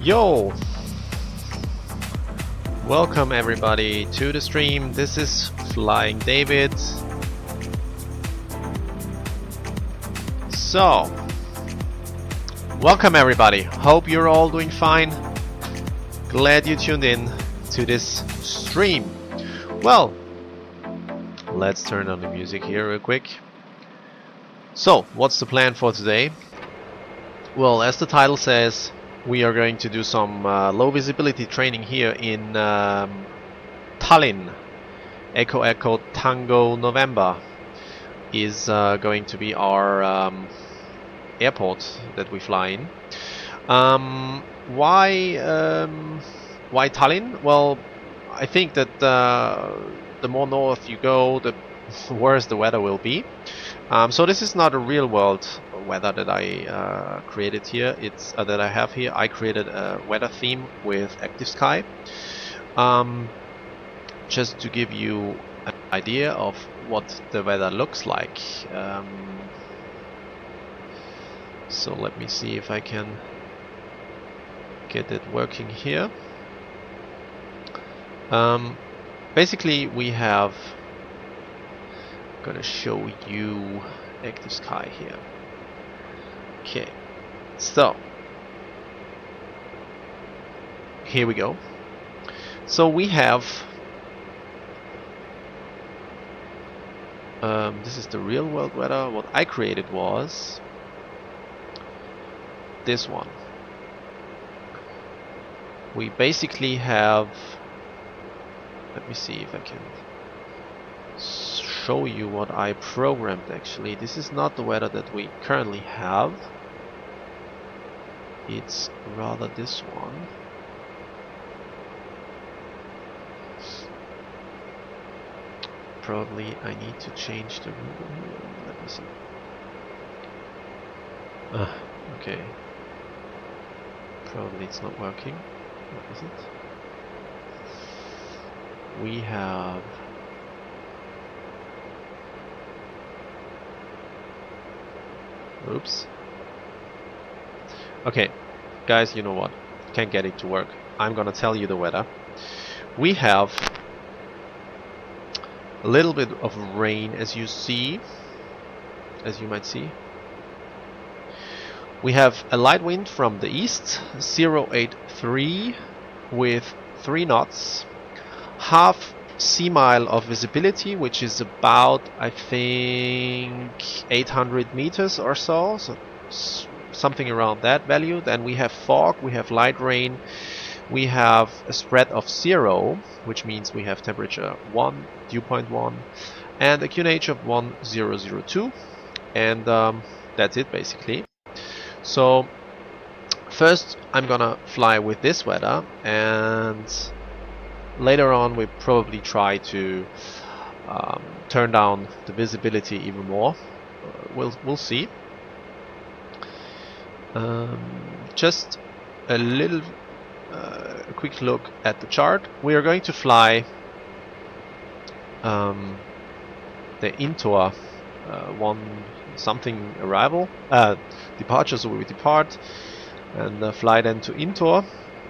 Yo! Welcome everybody to the stream. This is Flying David. So, welcome everybody. Hope you're all doing fine. Glad you tuned in to this stream. Well, let's turn on the music here real quick. So, what's the plan for today? Well, as the title says, we are going to do some low visibility training here in Tallinn. Echo Echo Tango November is going to be our airport that we fly in. Why Tallinn? Well, I think that the more north you go, the worse the weather will be. So this is not a real world weather that I created here. It's that I have here. I created a weather theme with Active Sky, just to give you an idea of what the weather looks like. So let me see if I can get it working here. Basically, we have gonna show you active sky here. Okay, so here we go. So we have this is the real world weather. What I created was this one. We basically have, let me see if I can show you what I programmed actually. This is not the weather that we currently have. It's rather this one. Probably I need to change the rule. Let me see. Okay. Probably it's not working. What is it? We have oops. Okay, guys, you know what? Can't get it to work. I'm gonna tell you the weather. We have a little bit of rain, as you might see. We have a light wind from the east, 083 with 3 knots, half sea mile of visibility, which is about, I think, 800 meters or so, so something around that value. Then we have fog, we have light rain, we have a spread of 0, which means we have temperature 1, dew point 1, and a QNH of 1002, and that's it basically. So first I'm gonna fly with this weather, and later on we probably try to turn down the visibility even more. We'll see. Just a little a quick look at the chart. We are going to fly the Intor one something arrival departure, so we depart and fly then to Intor,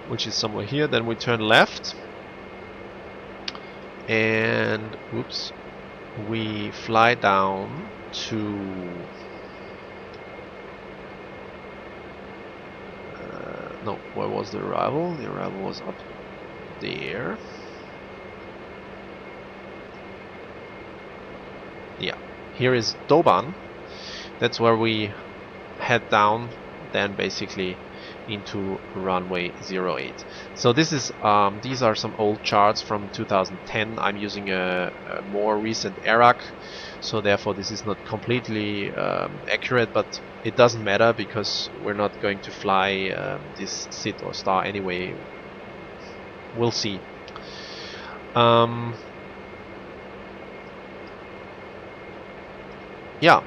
which is somewhere here. Then we turn left and oops, we fly down to no, where was the arrival? The arrival was up there. Yeah, here is Doban. That's where we head down, then basically into runway 08. So this is these are some old charts from 2010. I'm using a more recent ERAC, so therefore this is not completely accurate, but it doesn't matter because we're not going to fly this SIT or star anyway. We'll see. Yeah,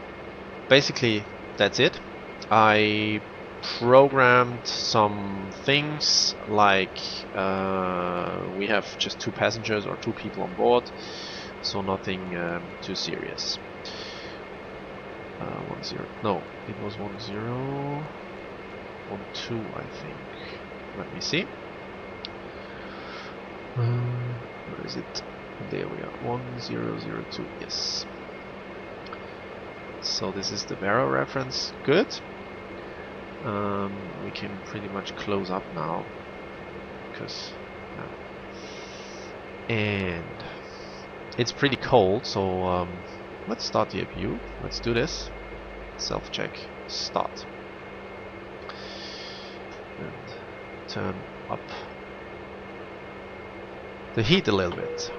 basically that's it. I programmed some things like we have just 2 passengers or 2 people on board, so nothing too serious. 10, no, it was 10, 12, I think. Let me see. Where is it? There we are, 1002. Yes. So this is the Vero reference. Good. We can pretty much close up now because and it's pretty cold, so let's start the APU. Let's do this. Self-check. Start. And turn up the heat a little bit.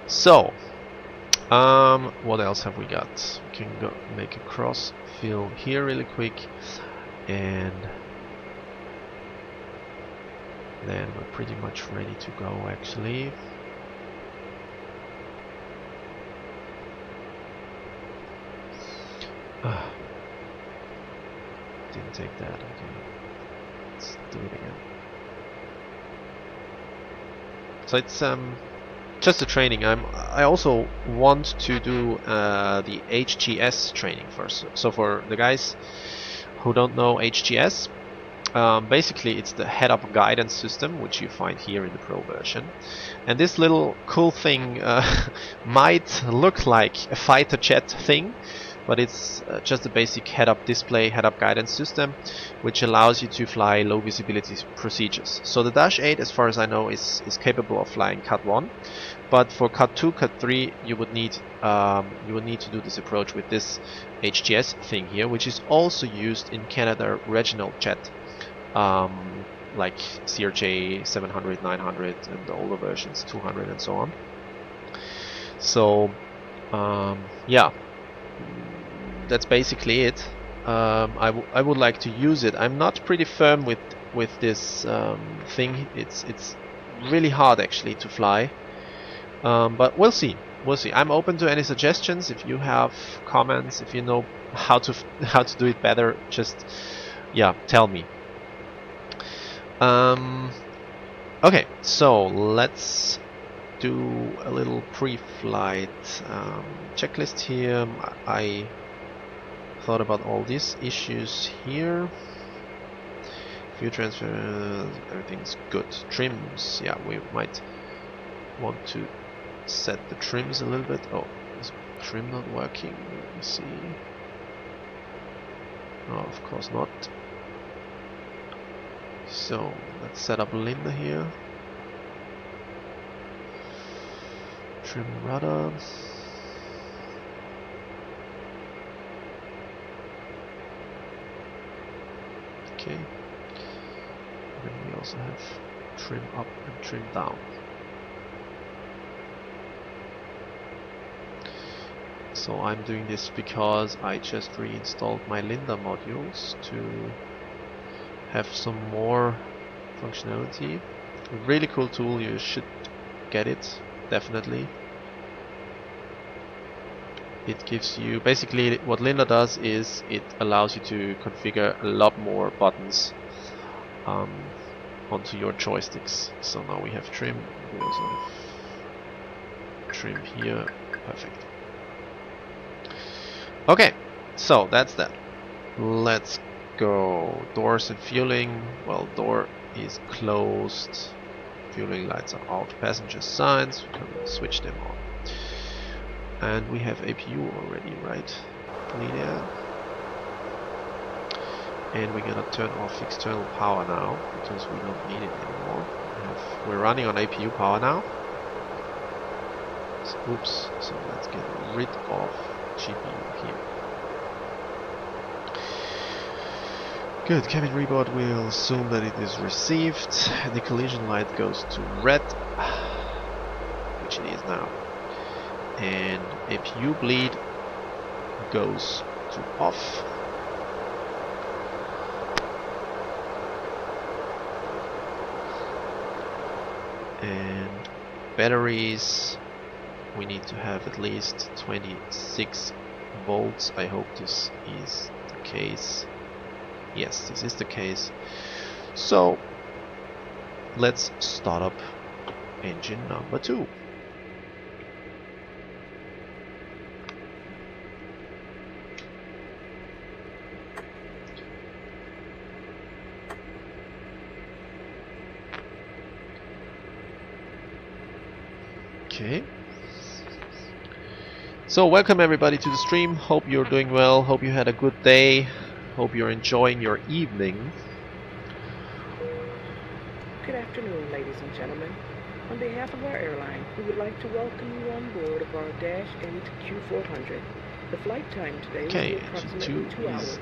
So what else have we got? We can go make a cross fill here really quick, and then we're pretty much ready to go actually. Didn't take that. Okay, let's do it again. So it's just a training. I also want to do the HGS training first. So for the guys who don't know HGS, Basically, it's the head-up guidance system, which you find here in the Pro version. And this little cool thing might look like a fighter jet thing, but it's just a basic head-up display, head-up guidance system, which allows you to fly low visibility procedures. So the Dash 8, as far as I know, is capable of flying Cut 1, but for Cut 2, Cut 3, you would need to do this approach with this HGS thing here, which is also used in Canada regional jet. Like CRJ 700, 900, and the older versions 200 and so on. So yeah, that's basically it. I would like to use it. I'm not pretty firm with this thing. It's really hard actually to fly, but we'll see. We'll see. I'm open to any suggestions. If you have comments, if you know how to do it better, just yeah, tell me. Okay, so let's do a little pre-flight checklist here. I thought about all these issues here. Fuel transfer, everything's good. Trims, yeah, we might want to set the trims a little bit. Oh, is trim not working? Let me see. No, of course not. So let's set up Linda here. Trim rudder. Okay. Then we also have trim up and trim down. So I'm doing this because I just reinstalled my Linda modules to have some more functionality. A really cool tool, you should get it, definitely. It gives you, basically what Linda does is it allows you to configure a lot more buttons onto your joysticks. So now we have trim, we also have trim here, perfect. Okay, so that's that. Let's go. Doors and fueling. Well, door is closed. Fueling lights are out. Passenger signs. We can switch them on. And we have APU already, right? Clean air. And we're gonna turn off external power now because we don't need it anymore. We're running on APU power now. So, oops. So let's get rid of GPU here. Good, cabin reboard will assume that it is received. The collision light goes to red, which it is now. And APU bleed goes to off. And batteries, we need to have at least 26 volts. I hope this is the case. Yes, this is the case. So let's start up engine number 2. Okay. So welcome everybody to the stream. Hope you're doing well. Hope you had a good day. Hope you're enjoying your evening. Good afternoon, ladies and gentlemen. On behalf of our airline, we would like to welcome you on board of our Dash 8 Q400. The flight time today will be approximately 2 hours.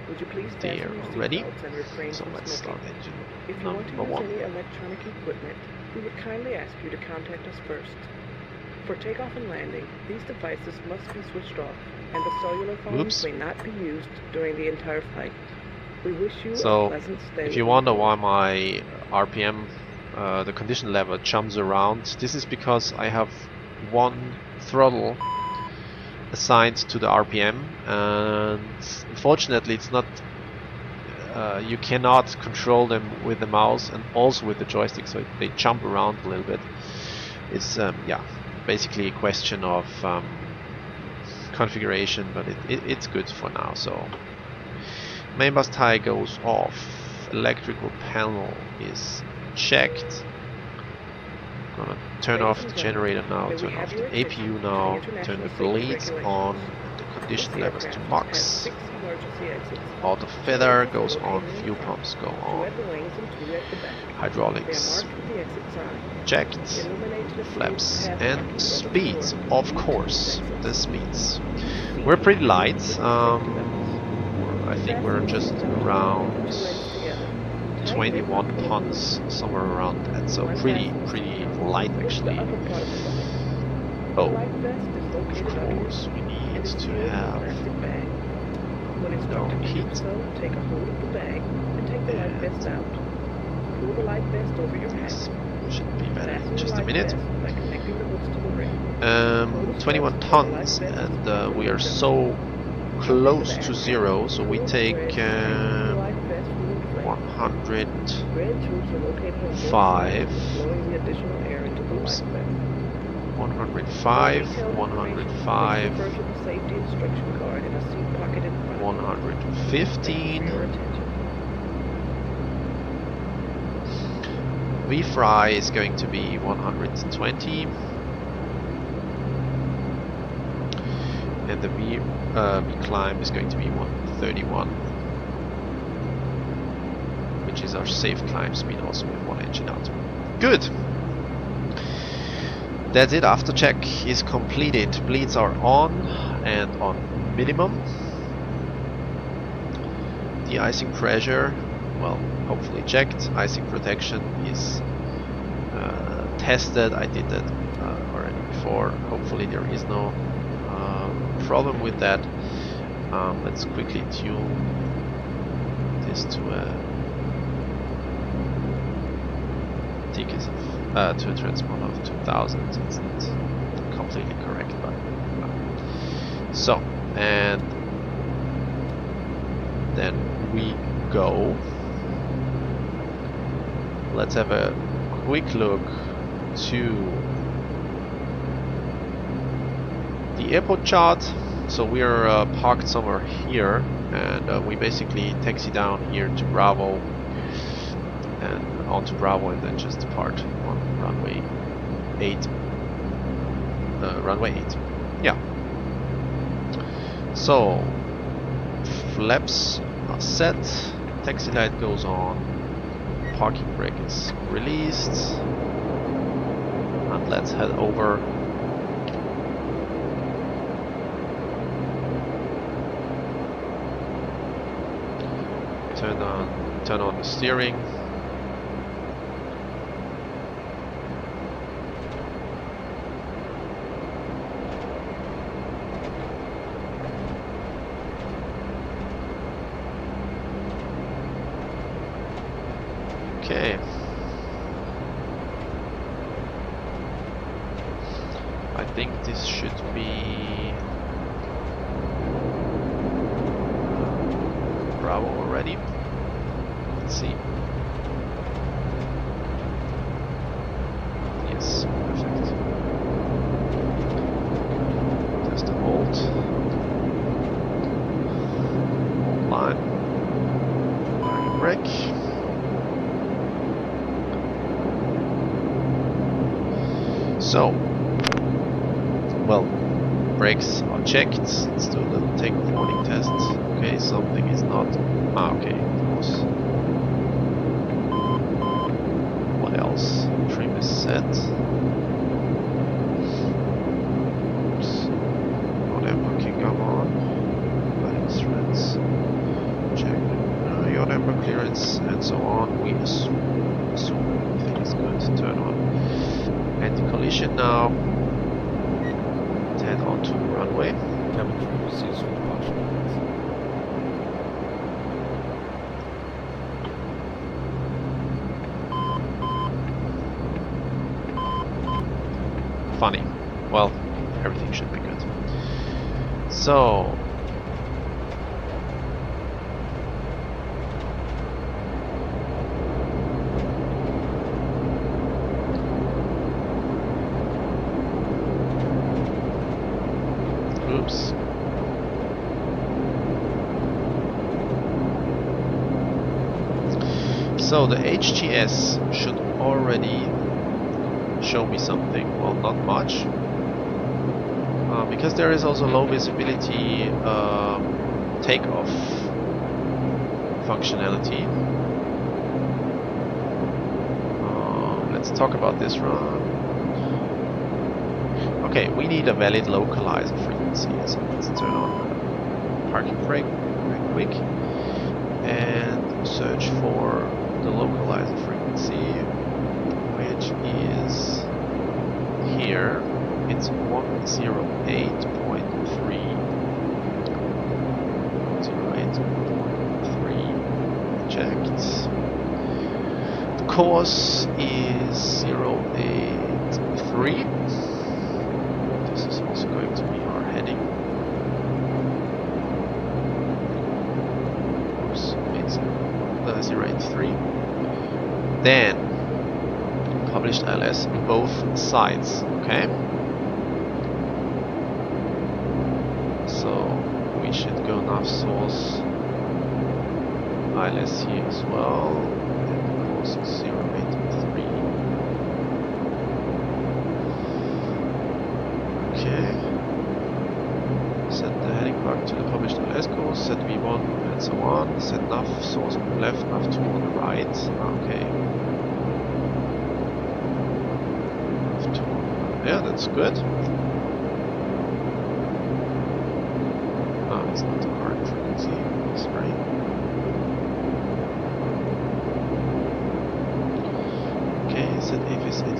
Would you please fasten your seatbelts and refrain from smoking? If you want to use any electronic equipment, we would kindly ask you to contact us first. For takeoff and landing, these devices must be switched off, and the cellular phones may not be used during the entire flight. We wish you a pleasant stay. If you wonder why my RPM, the condition level, jumps around, this is because I have one throttle assigned to the RPM, and unfortunately it's not, you cannot control them with the mouse and also with the joystick, so they jump around a little bit. It's yeah, basically a question of configuration, but it's good for now. So main bus tie goes off, electrical panel is checked. Gonna turn off the generator now, turn off the APU now, turn the blades on, the condition levels to max. Auto feather goes on, fuel pumps go on. Hydraulics checked, flaps and speeds, of course, the speeds. We're pretty light, I think we're just around 21 tons, somewhere around that, so pretty light actually. Oh, of course, we need to have no heat. Take a hold of the bag and take the life vest out. Pull the life vest over your head. Should be better in just a minute. 21 21 tons, and we are so close to zero, so we take 105. Oops. 105, 105, 115. V-fry is going to be 120. And the V climb is going to be 131. Which is our safe climb speed, also with one engine out. Good! That's it, after check is completed. Bleeds are on and on minimum. De-icing pressure, well, hopefully checked. Icing protection is tested. I did that already before. Hopefully there is no problem with that. Let's quickly tune this to a TKS to a transponder of 2000. It's not completely correct, but so, and then we go. Let's have a quick look to the airport chart. So we are parked somewhere here, and we basically taxi down here to Bravo and onto Bravo, and then just depart on runway 8. Runway 8. Yeah. So flaps are set. Taxi light goes on. Parking brake is released. And let's head over. Turn on the steering. Okay. I think this should be Bravo already. Let's see. Yes, perfect. Test the hold. Hold line. Parking brake. So, well, brakes are checked. Let's do a little takeoff warning test. Okay, something is not. Okay, of course. What else? Trim is set. Oops. Whatever can come on. Lighting threads. Check your damper clearance and so on. We assume everything is good. Turn on anti-collision now. Head onto the runway. Cabin crew sees with departure. Funny. Well, everything should be good. So, oops. So the HGS should already show me something. Well, not much. Because there is also low visibility takeoff functionality. Let's talk about this run. Okay, we need a valid localizer frequency, so let's turn on the parking brake very quick and search for the localizer frequency, which is here. It's 108.3. 108.3 checked. The course is 083. This is also going to be our heading. Oops, it's 083. Then published LS both sides. Okay. So we should go nav source ILS here as well. And course 083. Okay. Set the heading back to the published LS course, set V1 and so on. Set nav source on the left, nav 2 on the right. Okay. Nav 2. Yeah, that's good. It's not the correct frequency, sorry. Okay, set FSX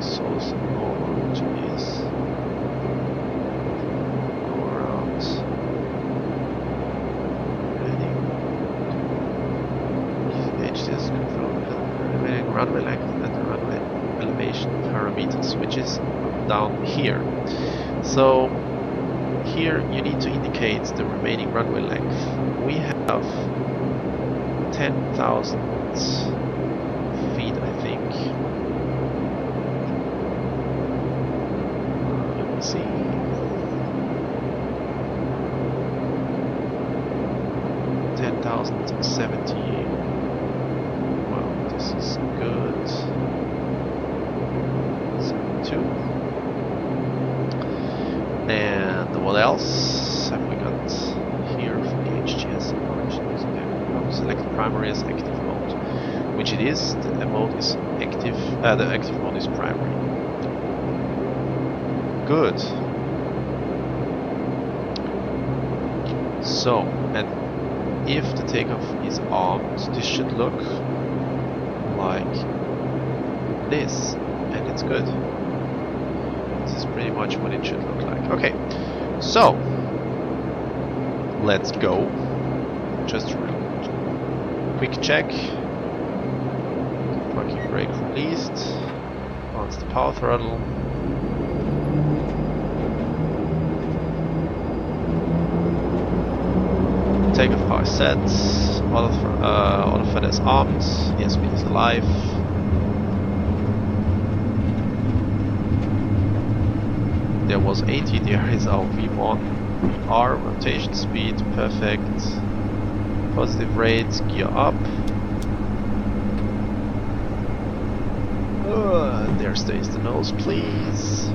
source mode is go around heading HGS confirm remaining runway length and the runway elevation parameters, which is down here. So here you need to indicate the remaining runway length. We have 10,000 feet, I think. Let me see. 10,070. Well, this is good. 72. And what else have we got here for the HGS operations? Okay, select primary as active mode, which it is. The mode is active. The active mode is primary. Good. So, and if the takeoff is armed, this should look like this, and it's good. This is pretty much what it should look like. Okay, so let's go. Just real quick check. Parking brake released. Launch the power throttle. Takeoff power set. Autofed is armed. ESP is alive. There was 80, there is our V1. VR, rotation speed, perfect. Positive rates, gear up. There stays the nose, please.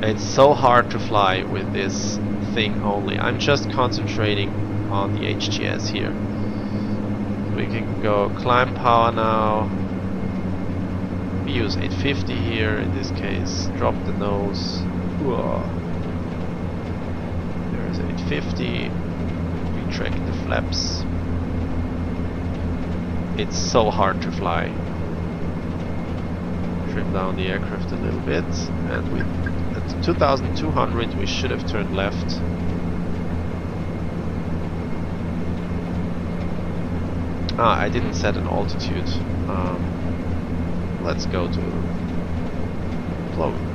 It's so hard to fly with this thing only. I'm just concentrating on the HGS here. We can go climb power now. We use 850 here in this case. Drop the nose. There's 850. Retract the flaps. It's so hard to fly. Trim down the aircraft a little bit, and at 2200 we should have turned left. I didn't set an altitude. Let's go to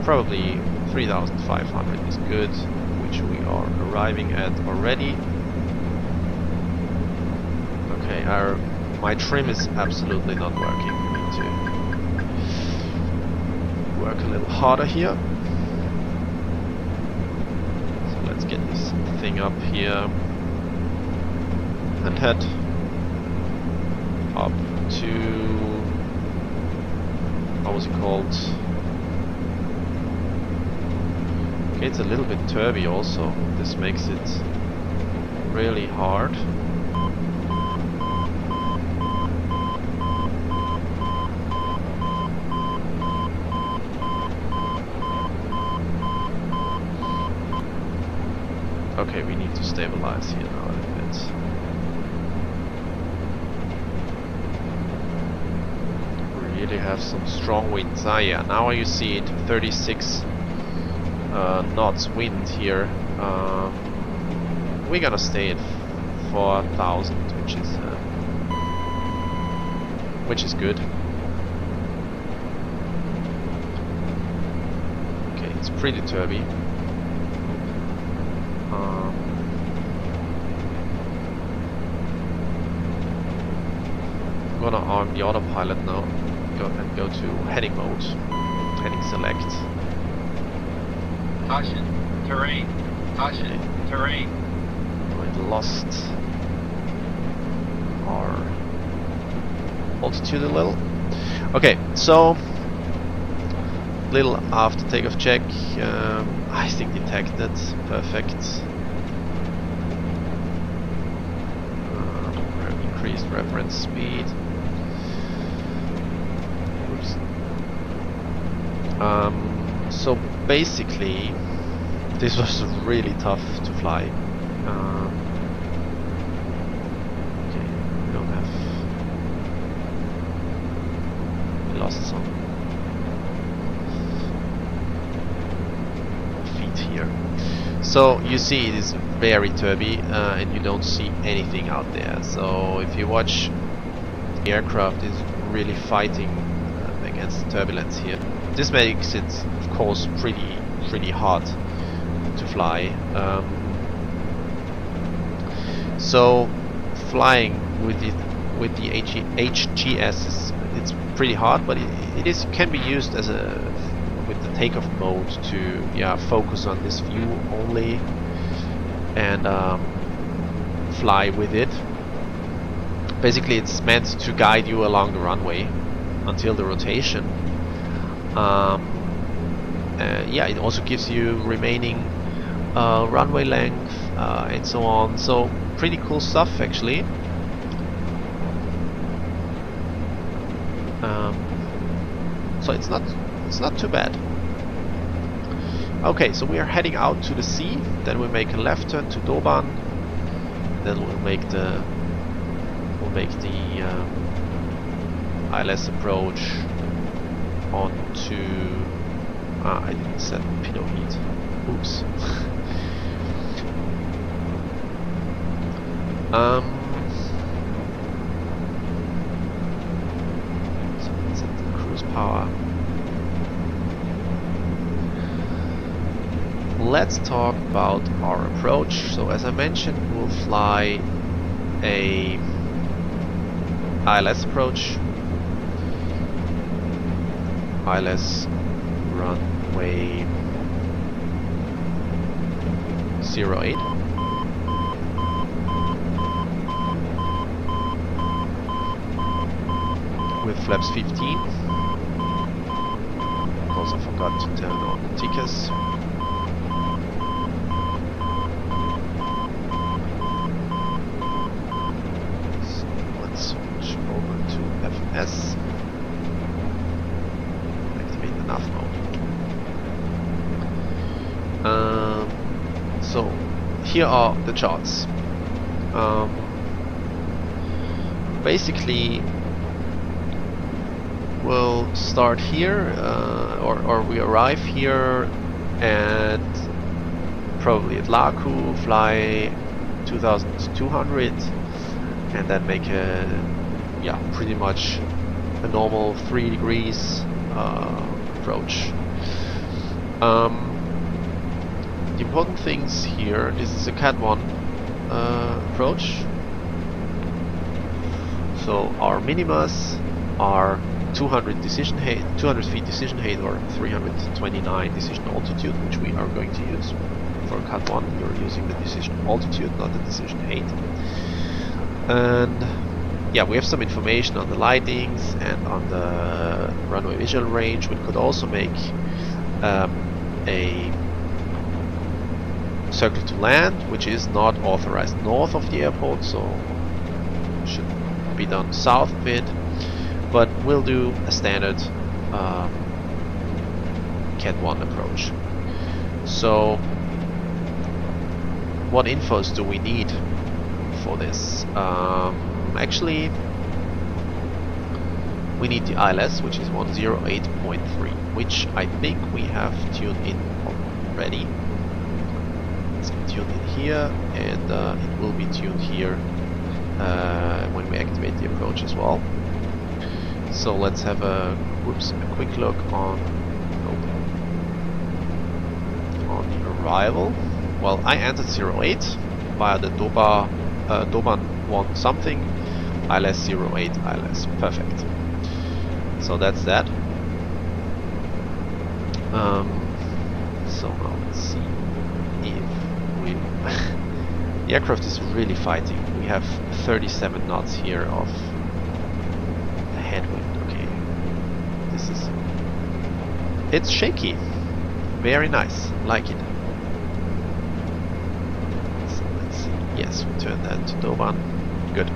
probably 3500 is good, which we are arriving at already. Okay, my trim is absolutely not working. We need to work a little harder here. So let's get this thing up here and head up to, how was it called? Okay, it's a little bit turby also. This makes it really hard. Okay, we need to stabilize here now a little bit. We really have some strong winds. Ah yeah, now you see it, 36 knots wind here. We're gonna stay at 4,000, which is good. Okay, it's pretty turby. I'm gonna arm the autopilot now. Go to heading mode. Heading select. Caution, terrain. Caution, terrain. We lost our altitude a little. Okay, so little after takeoff check. I think detected. Perfect. Increased reference speed. Oops. So basically, this was really tough to fly. Okay, we don't have. We lost some feet here. So you see, it is very turby, and you don't see anything out there. So if you watch, the aircraft is really fighting against the turbulence here. This makes it, of course, pretty hard to fly. So flying with the HGS it's pretty hard, but it can be used as with the takeoff mode to focus on this view only and fly with it. Basically, it's meant to guide you along the runway until the rotation. It also gives you remaining runway length and so on. So pretty cool stuff actually. So it's not too bad. Okay, so we are heading out to the sea. Then we make a left turn to Doban. Then we'll make the ILS approach onto. I didn't set pitot heat. Oops. So let's set the cruise power. Let's talk about our approach. So as I mentioned, we'll fly a ILS approach. ILS runway 08. With flaps 15. Also forgot to turn on the tickers. So let's switch over to FS. Activate the nav mode. So here are the charts. Basically, we'll start here, or we arrive here at probably at Laku, fly 2200, and then make a pretty much a normal 3 degrees approach. The important things here, this is a Cat 1 approach. So our minimas are 200 feet decision height or 329 decision altitude, which we are going to use. For Cat 1, you're using the decision altitude, not the decision height. And yeah, we have some information on the lightings and on the runway visual range. We could also make a circle to land, which is not authorized north of the airport, so should be done south of it, but we'll do a standard Cat 1 approach. So what infos do we need for this? Actually, we need the ILS, which is 108.3, which I think we have tuned in already. It's tuned in here, and it will be tuned here when we activate the approach as well. So let's have a quick look on the arrival. Well, I entered 08 via the Doban 1 something, ILS 08 ILS. Perfect. So that's that. So now let's see if we the aircraft is really fighting. We have 37 knots here of headwind. Okay, it's shaky. Very nice, like it. So let's see. Yes, we turn that to Doban. Good.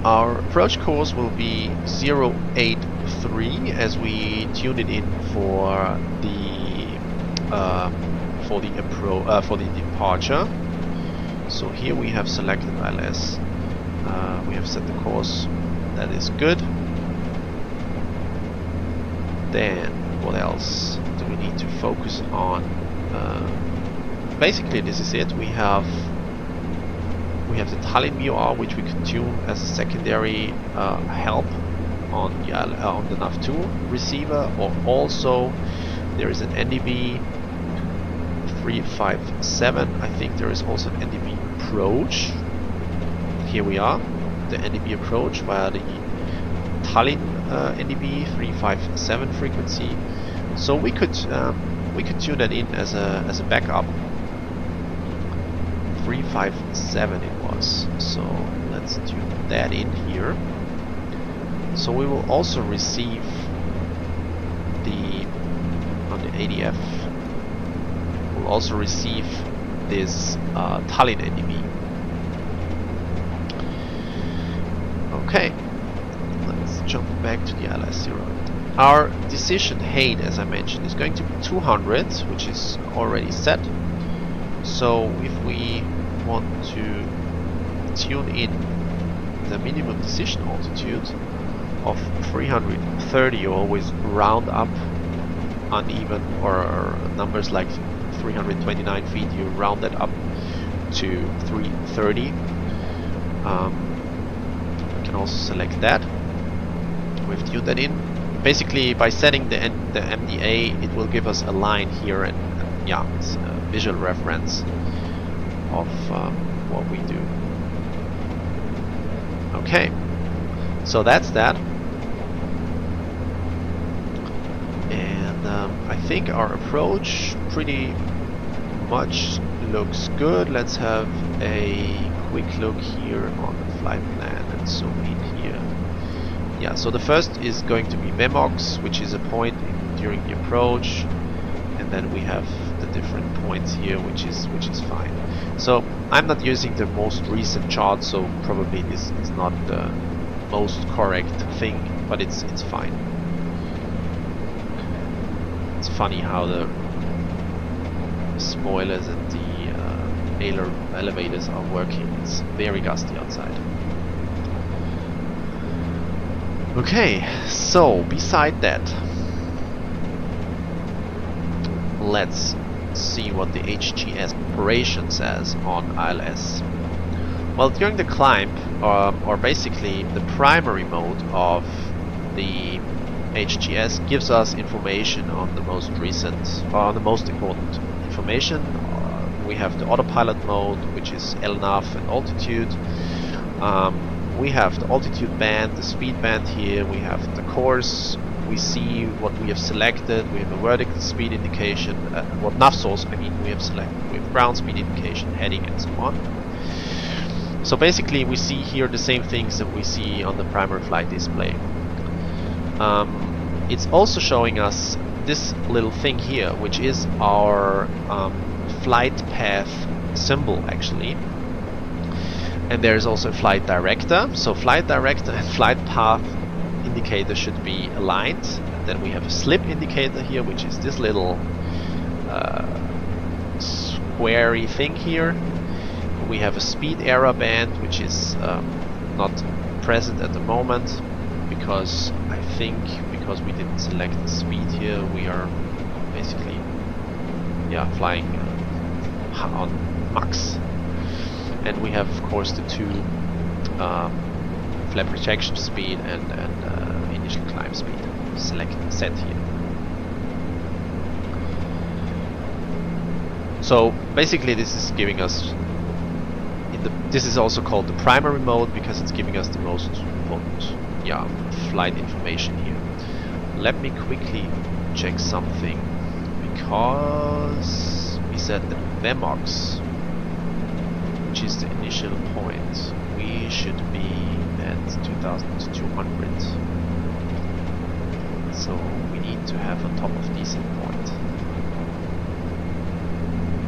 Our approach course will be 083 as we tune it in for the departure. So here we have selected ILS. We have set the course. That is good. Then what else do we need to focus on? Basically, this is it. We have the Tallinn MUR, which we can tune as a secondary help on the NAV2 receiver, or also there is an NDB 357. I think there is also an NDB approach. Here we are, the NDB approach via the Tallinn NDB 357 frequency. So we could tune that in as a backup. 357 it was. So let's tune that in here. So we will also receive on the ADF. We'll also receive this Tallinn NDB. Okay, let's jump back to the ILS-0. Our decision height, as I mentioned, is going to be 200, which is already set. So if we want to tune in the minimum decision altitude of 330, you always round up uneven, or numbers like 329 feet, you round that up to 330. We can also select that. We've tuned that in. Basically, by setting the MDA, it will give us a line here, and yeah, it's a visual reference of what we do. Okay, so that's that. And I think our approach pretty much looks good. Let's have a quick look here on the flight plan and zoom in here. Yeah, so the first is going to be Vemox, which is a point during the approach, and then we have the different points here, which is fine. So I'm not using the most recent chart, so probably this is not the most correct thing, but it's fine. It's funny how the spoilers and the elevators are working. It's very gusty outside. Okay, so beside that, let's see what the HGS operation says on ILS. Well, during the climb, or basically the primary mode of the HGS gives us information on the most recent, the most important information. We have the autopilot mode, which is LNAV and altitude. We have the altitude band, the speed band here. We have the course we see what we have selected. We have a vertical speed indication, what nav source I mean we have selected. We have ground speed indication, heading, and so on. So basically we see here the same things that we see on the primary flight display. It's also showing us this little thing here, which is our flight path symbol actually. And there is also a flight director. So flight director and flight path indicator should be aligned. And then we have a slip indicator here, which is this little squarey thing here. We have a speed error band, which is not present at the moment because I think because we didn't select the speed here, we are basically flying on max. And we have, of course, the two flap rejection speed and initial climb speed set here. So basically, this is giving us. This is also called the primary mode because it's giving us the most important, flight information here. Let me quickly check something because we set the VMOX, which is the initial point. We should be at 2200. So we need to have a top of descent point,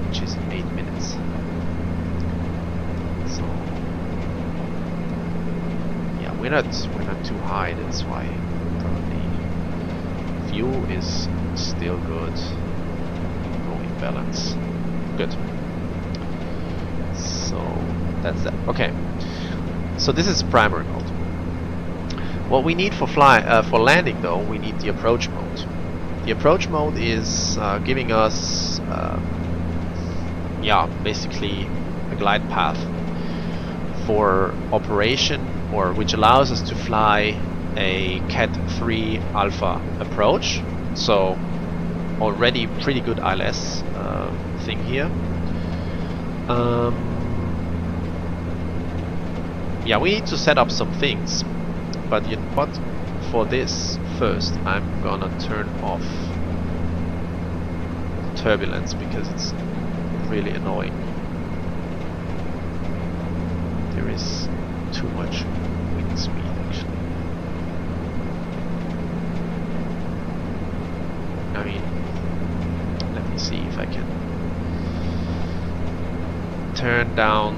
which is in 8 minutes. So yeah, we're not too high. That's why probably fuel is still good. Going balance, good. So that's that. Okay. So this is primary mode. What we need for landing though, we need the approach mode. The approach mode is giving us, basically a glide path for operation, or which allows us to fly a Cat 3 Alpha approach. So already pretty good ILS thing here. We need to set up some things, but you know what? For this, first I'm gonna turn off turbulence because it's really annoying. There is too much wind speed actually. I mean, let me see if I can turn down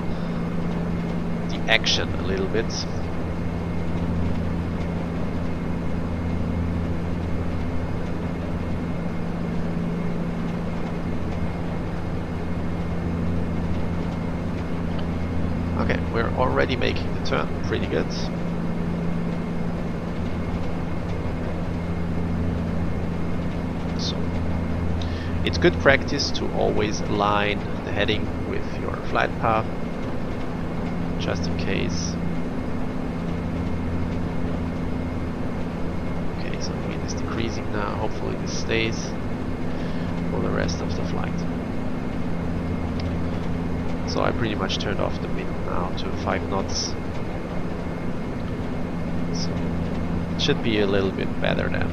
the action a little bit. Okay, we're already making the turn pretty good. So it's good practice to always align the heading with your flight path, just in case. Okay, so the wind is decreasing now. Hopefully this stays for the rest of the flight. So I pretty much turned off the wind now to 5 knots. So it should be a little bit better then.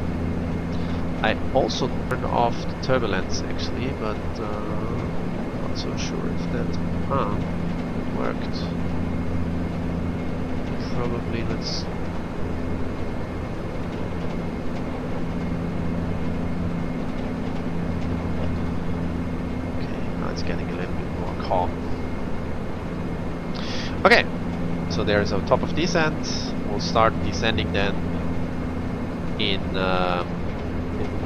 I also turned off the turbulence actually, but not so sure if that worked. Probably let's. Okay, now it's getting a little bit more calm. Okay, so there's our top of descent. We'll start descending then in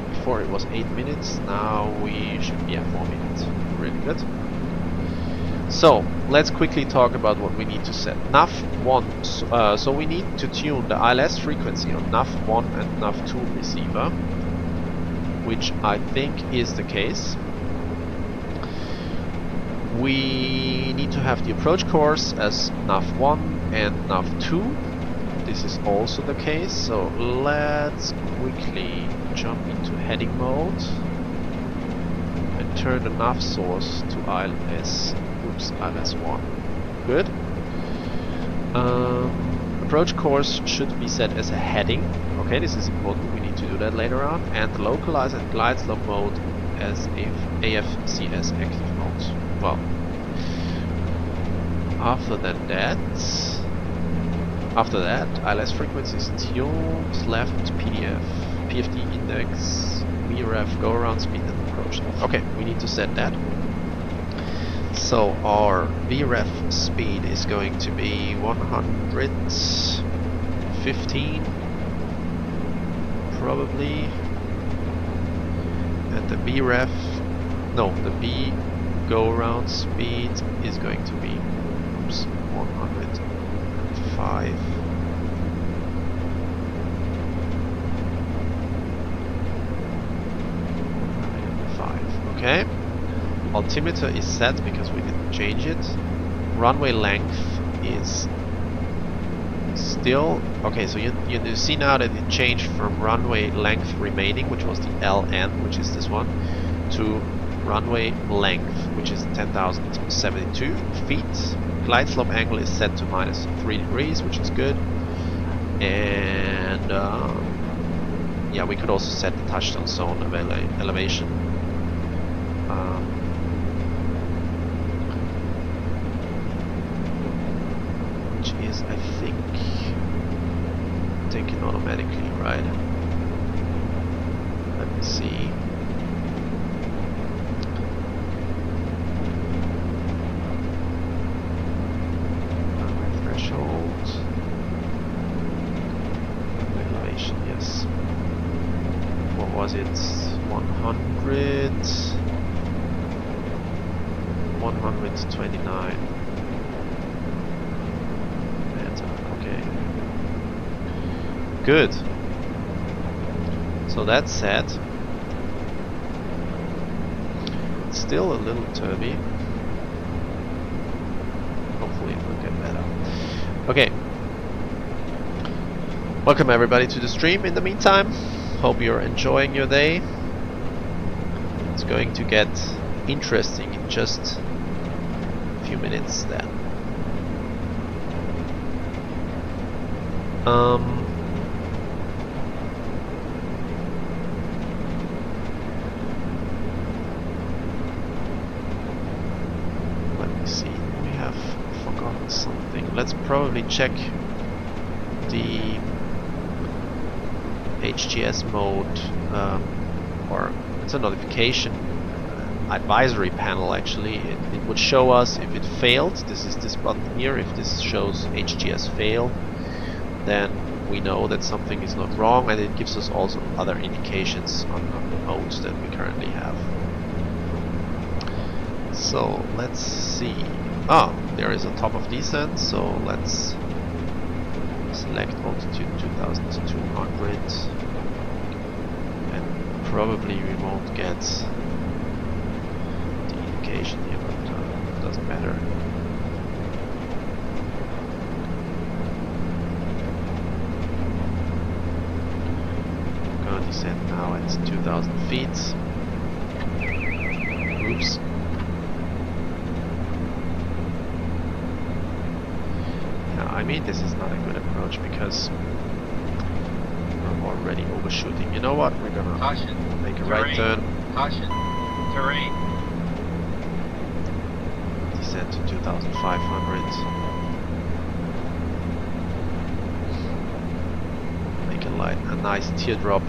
before it was 8 minutes, now we should be at 4 minutes. Really good. So let's quickly talk about what we need to set. NAV1, so we need to tune the ILS frequency on NAV1 and NAV2 receiver, which I think is the case. We need to have the approach course as NAV1 and NAV2. This is also the case, so let's quickly jump into heading mode and turn the nav source to ILS1. Good. Approach course should be set as a heading. Okay, this is important. We need to do that later on. And localize and glide slope mode as AFCS active mode. Well, after that, ILS frequencies tuned, left PFD index, VREF, go around speed and approach. Okay, we need to set that. So our VREF speed is going to be 115 probably, and the B go around speed is going to be 105. Okay. Altimeter is set because we didn't change it. Runway length is still okay. So you see now that it changed from runway length remaining, which was the LN, which is this one, to runway length, which is 10,072 feet. Glide slope angle is set to -3 degrees, which is good. And yeah, we could also set the touchdown zone elevation. Which is, I think, taken automatically, right? Let me see. Threshold. Elevation, yes. What was it? 100. 129. Okay. Good. So that's set. Still a little turby. Hopefully it will get better. Okay. Welcome everybody to the stream in the meantime. Hope you're enjoying your day. It's going to get interesting in just a few minutes then. Let me see, we have forgotten something. Let's probably check the HGS mode, or it's a notification advisory panel actually. It would show us if it failed. This is this button here. If this shows HGS fail, then we know that something is not wrong, and it gives us also other indications on the modes that we currently have. So let's see. There is a top of descent, so let's select altitude 2200, and probably we won't get the indication here, but it doesn't matter. Descent now at 2,000 feet. Oops. Now, I mean, this is not a good approach because we're already overshooting. You know what? We're gonna make a right turn. Caution. Terrain. Descent to 2,500. Make a nice teardrop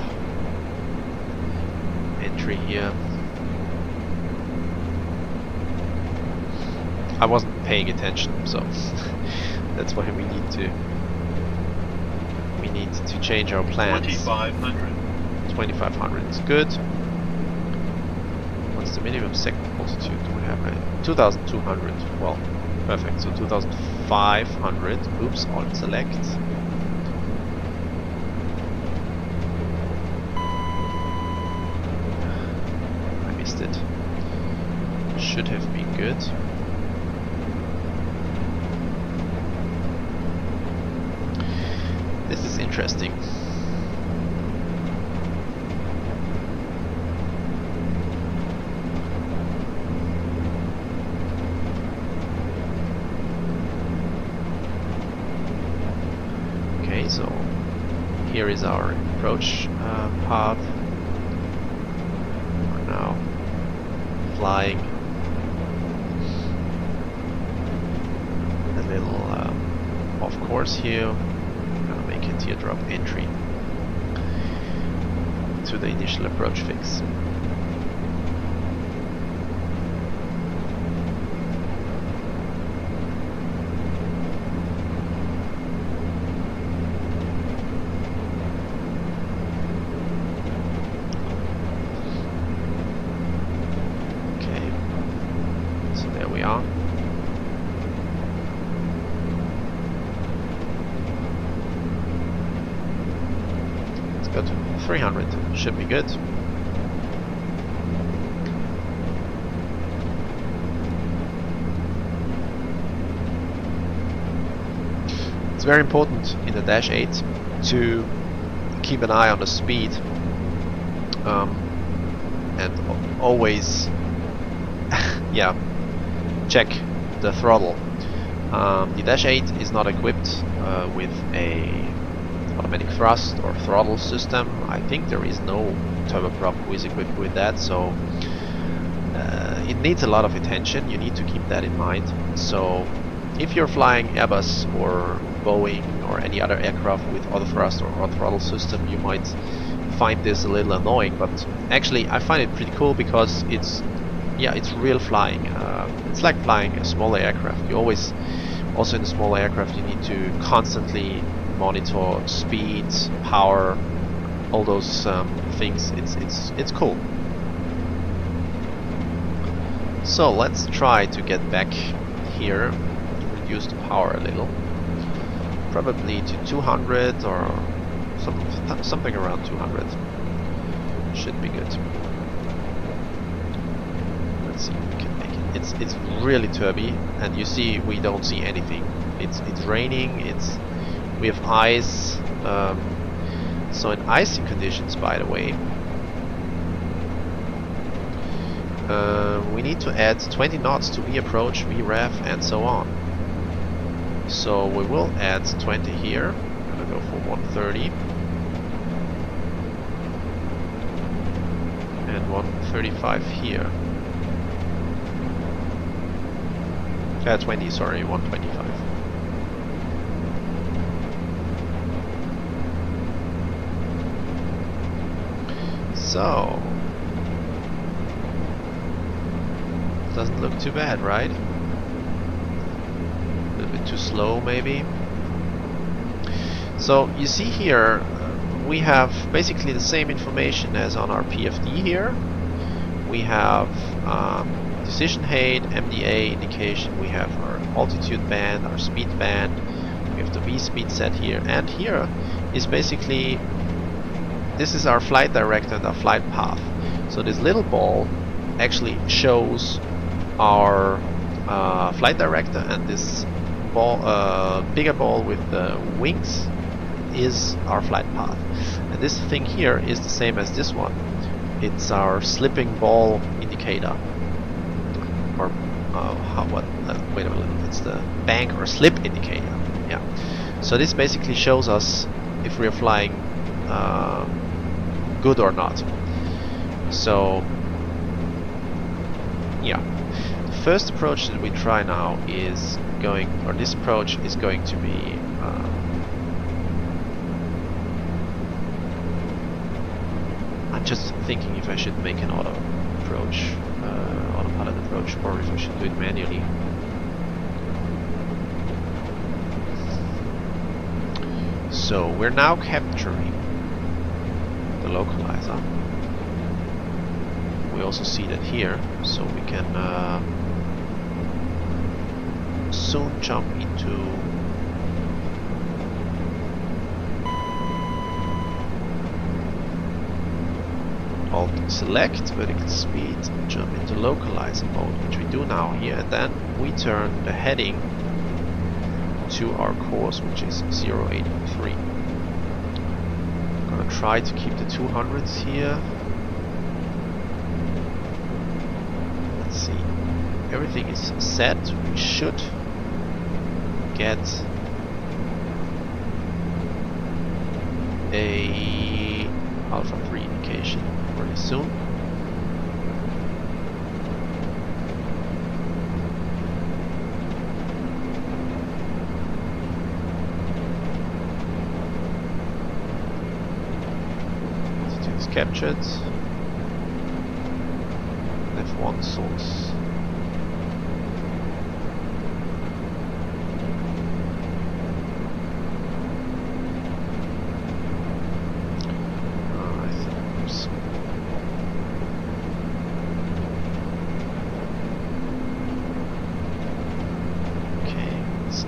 entry here. I wasn't paying attention, so that's why we need to change our plans. 2,500 is good. What's the minimum second altitude? Do we have 2,200? Well, perfect. So 2,500. Oops, alt select. It should have been good. This is interesting. Okay, so here is our approach path. We're now flying a little off course here. I'm gonna make a teardrop entry to the initial approach fix. Good. 300 should be good. It's very important in the Dash 8 to keep an eye on the speed and always yeah, check the throttle. The Dash 8 is not equipped with a automatic thrust or throttle system. I think there is no turboprop who is equipped with that, so it needs a lot of attention. You need to keep that in mind. So if you're flying Airbus or Boeing or any other aircraft with auto thrust or auto throttle system, you might find this a little annoying, but actually I find it pretty cool because it's real flying. It's like flying a smaller aircraft. You always, also in a smaller aircraft, you need to constantly monitor speed, power, all those things. It's cool. So let's try to get back here, reduce the power a little, probably to 200 or something around 200. Should be good. Let's see if we can make it. It's really turby, and you see we don't see anything. It's raining. We have ice, so in icy conditions, by the way, we need to add 20 knots to V-approach, V-ref, and so on. So we will add 20 here. I'm gonna go for 130 and 135 here. 20, sorry, 125. So, doesn't look too bad, right? A little bit too slow, maybe. So you see here, we have basically the same information as on our PFD here. We have decision height, MDA indication. We have our altitude band, our speed band. We have the V speed set here, and here is basically. This is our flight director and our flight path. So this little ball actually shows our flight director, and this ball, bigger ball with the wings, is our flight path. And this thing here is the same as this one. It's our slipping ball indicator. Or wait a minute. It's the bank or slip indicator. Yeah. So this basically shows us if we are flying good or not. So yeah, the first approach that we try now is going, or this approach is going to be I'm just thinking if I should make an auto approach, autopilot approach, or if I should do it manually. So we're now capturing the localizer. We also see that here, so we can soon jump into Alt select vertical speed, jump into localizer mode, which we do now here, and then we turn the heading to our course, which is 083. I'm gonna try to keep the 200s here. Let's see. Everything is set. We should get a Alpha 3 indication very soon. Altitude is captured. F1 source.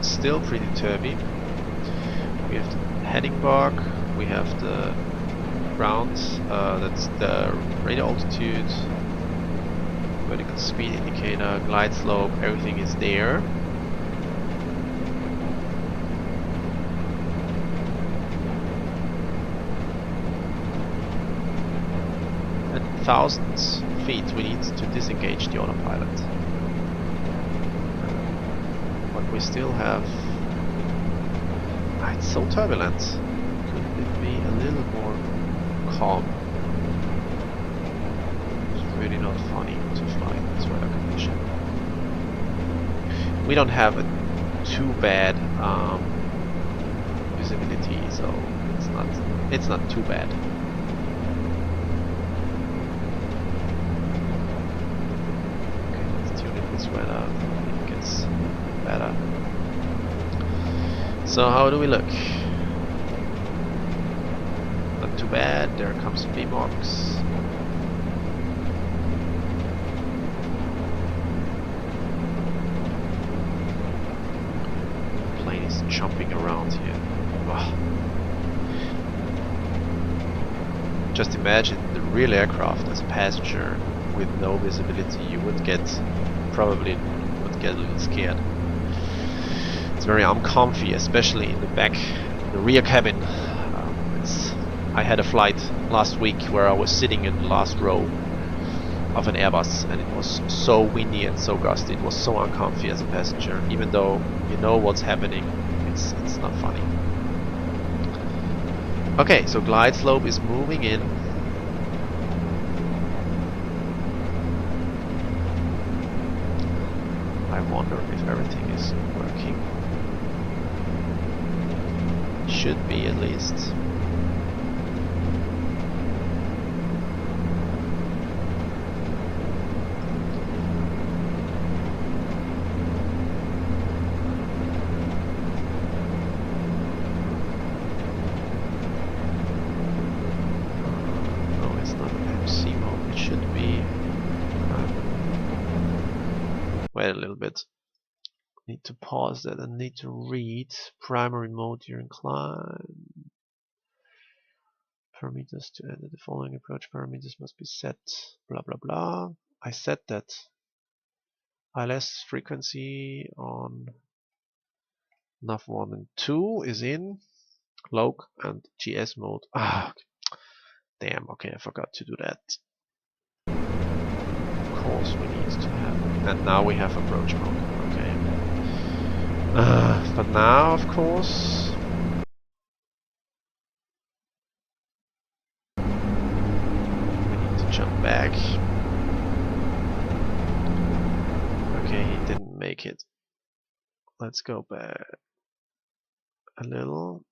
Still pretty turby. We have the heading bar, we have the ground, that's the radar altitude, vertical speed indicator, glide slope, everything is there. At 1,000 feet we need to disengage the autopilot. We still have... it's so turbulent. Could it be a little more calm? It's really not funny to fly in this weather condition. We don't have a too bad visibility, so it's not too bad. Okay, let's tune in this weather. It gets better. So how do we look? Not too bad. There comes VMOX. Plane is jumping around here. Wow. Just imagine the real aircraft as a passenger with no visibility. You would probably get a little scared. It's very uncomfy, especially in the back, the rear cabin. I had a flight last week where I was sitting in the last row of an Airbus, and it was so windy and so gusty. It was so uncomfy as a passenger. Even though you know what's happening, it's not funny. Okay, so glide slope is moving in. I wonder if everything is working. Should be, at least. No, it's not MC mode. It should be. Wait a little bit. Need to pause that and need to read primary mode during climb. Parameters to edit the following approach parameters must be set. Blah blah blah. I set that. ILS frequency on nav1 and 2 is in. Log and GS mode. Ah, damn. Okay, I forgot to do that. Of course, we need to have. And now we have approach mode. Okay. But now, of course, we need to jump back. Okay, he didn't make it. Let's go back a little.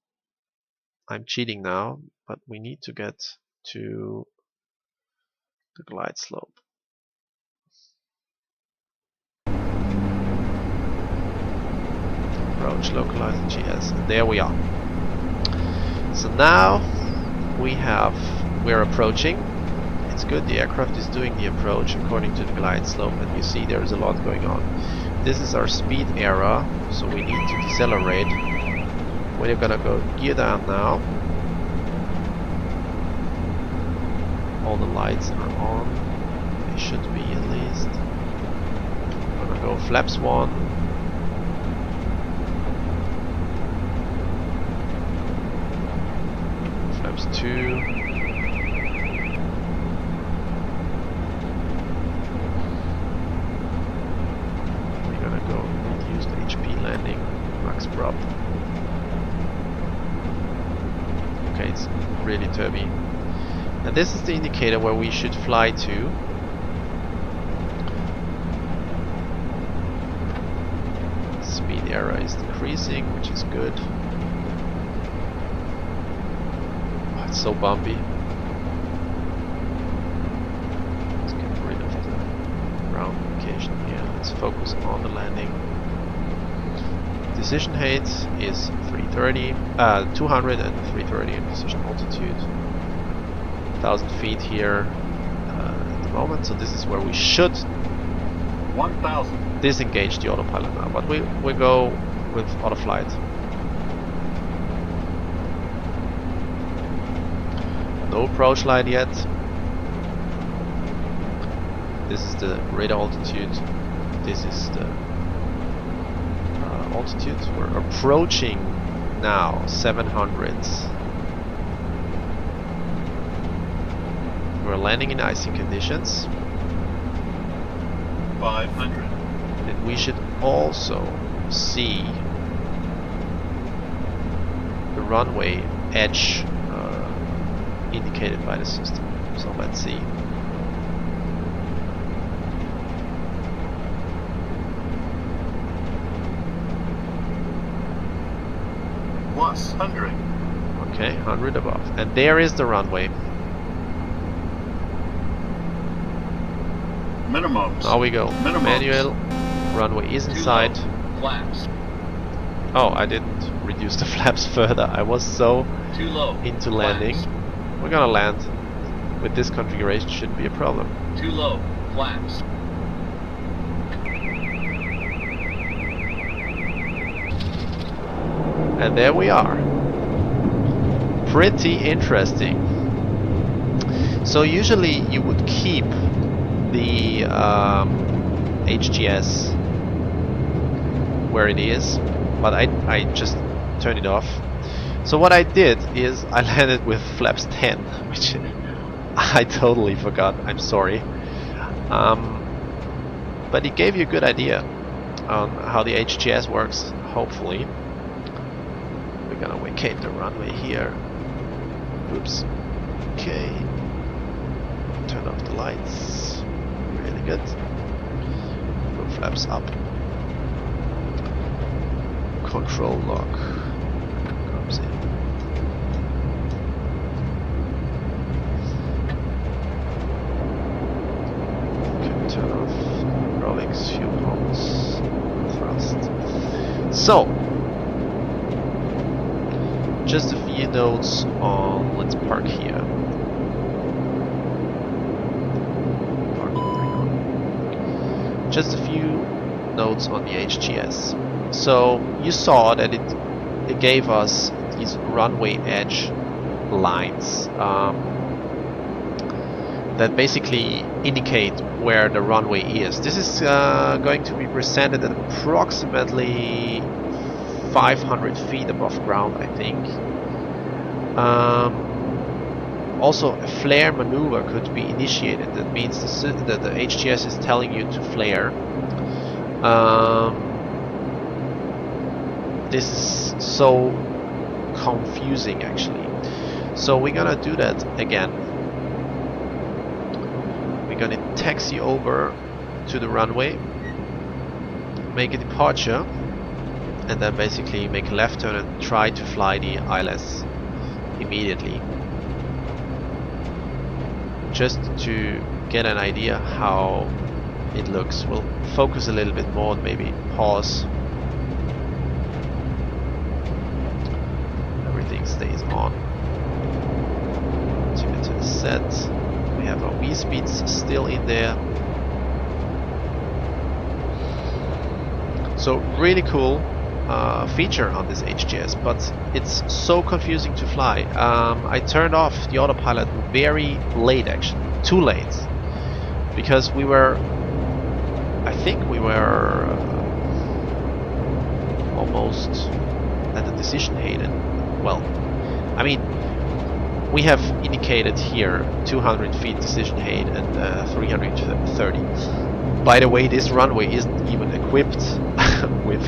I'm cheating now, but we need to get to the glide slope. Approach, localize the GS, and there we are. So now we're approaching. It's good, the aircraft is doing the approach according to the glide slope, and you see there's a lot going on. This is our speed error, so we need to decelerate. We're gonna go gear down now. All the lights are on. They should be, at least. I'm gonna go flaps 1. Flaps 2. We're gonna go reduce the HP landing, max prop. Okay, it's really turby. And this is the indicator where we should fly to. Speed error is decreasing, which is good. Oh, it's so bumpy. Let's get rid of the ground location here. Let's focus on the landing. Decision height is 200 and 330 in position altitude. 1,000 feet here at the moment, so this is where we should 1,000. disengage the autopilot now, but we go with auto flight. No approach light yet. This is the radar altitude. This is the altitude. We're approaching now 700s. We're landing in icy conditions. 500. And we should also see the runway edge indicated by the system. So let's see. Plus 100. Okay, 100 above. And there is the runway. Minimums. Now we go. Minimums. Manual runway is in sight. Flaps. Oh, I didn't reduce the flaps further. I was so Too low. into landing. Flaps. We're gonna land. With this configuration shouldn't be a problem. Too low. Flaps. And there we are. Pretty interesting. So usually you would keep the HGS where it is, but I just turned it off. So what I did is I landed with flaps 10, which I totally forgot. I'm sorry. But it gave you a good idea on how the HGS works, hopefully. We're gonna vacate the runway here. Oops. Okay. Turn off the lights. Really good. Put flaps up. Control lock comes in. Okay, turn off hydraulics, fuel pumps, thrust. So, just a few notes on, let's park here. Just a few notes on the HGS. So you saw that it gave us these runway edge lines that basically indicate where the runway is. This is going to be presented at approximately 500 feet above ground, I think. Also, a flare maneuver could be initiated. That means that the HGS is telling you to flare. This is so confusing, actually. So we're gonna do that again. We're gonna taxi over to the runway, make a departure, and then basically make a left turn and try to fly the ILS immediately. Just to get an idea how it looks. We'll focus a little bit more and maybe pause. Everything stays on. Altimeter is set. We have our V speeds still in there. So really cool feature on this HGS, but it's so confusing to fly. I turned off the autopilot very late, actually, too late, because we were, I think we were almost at the decision height. And well, I mean, we have indicated here 200 feet decision height and 330. By the way, this runway isn't even equipped with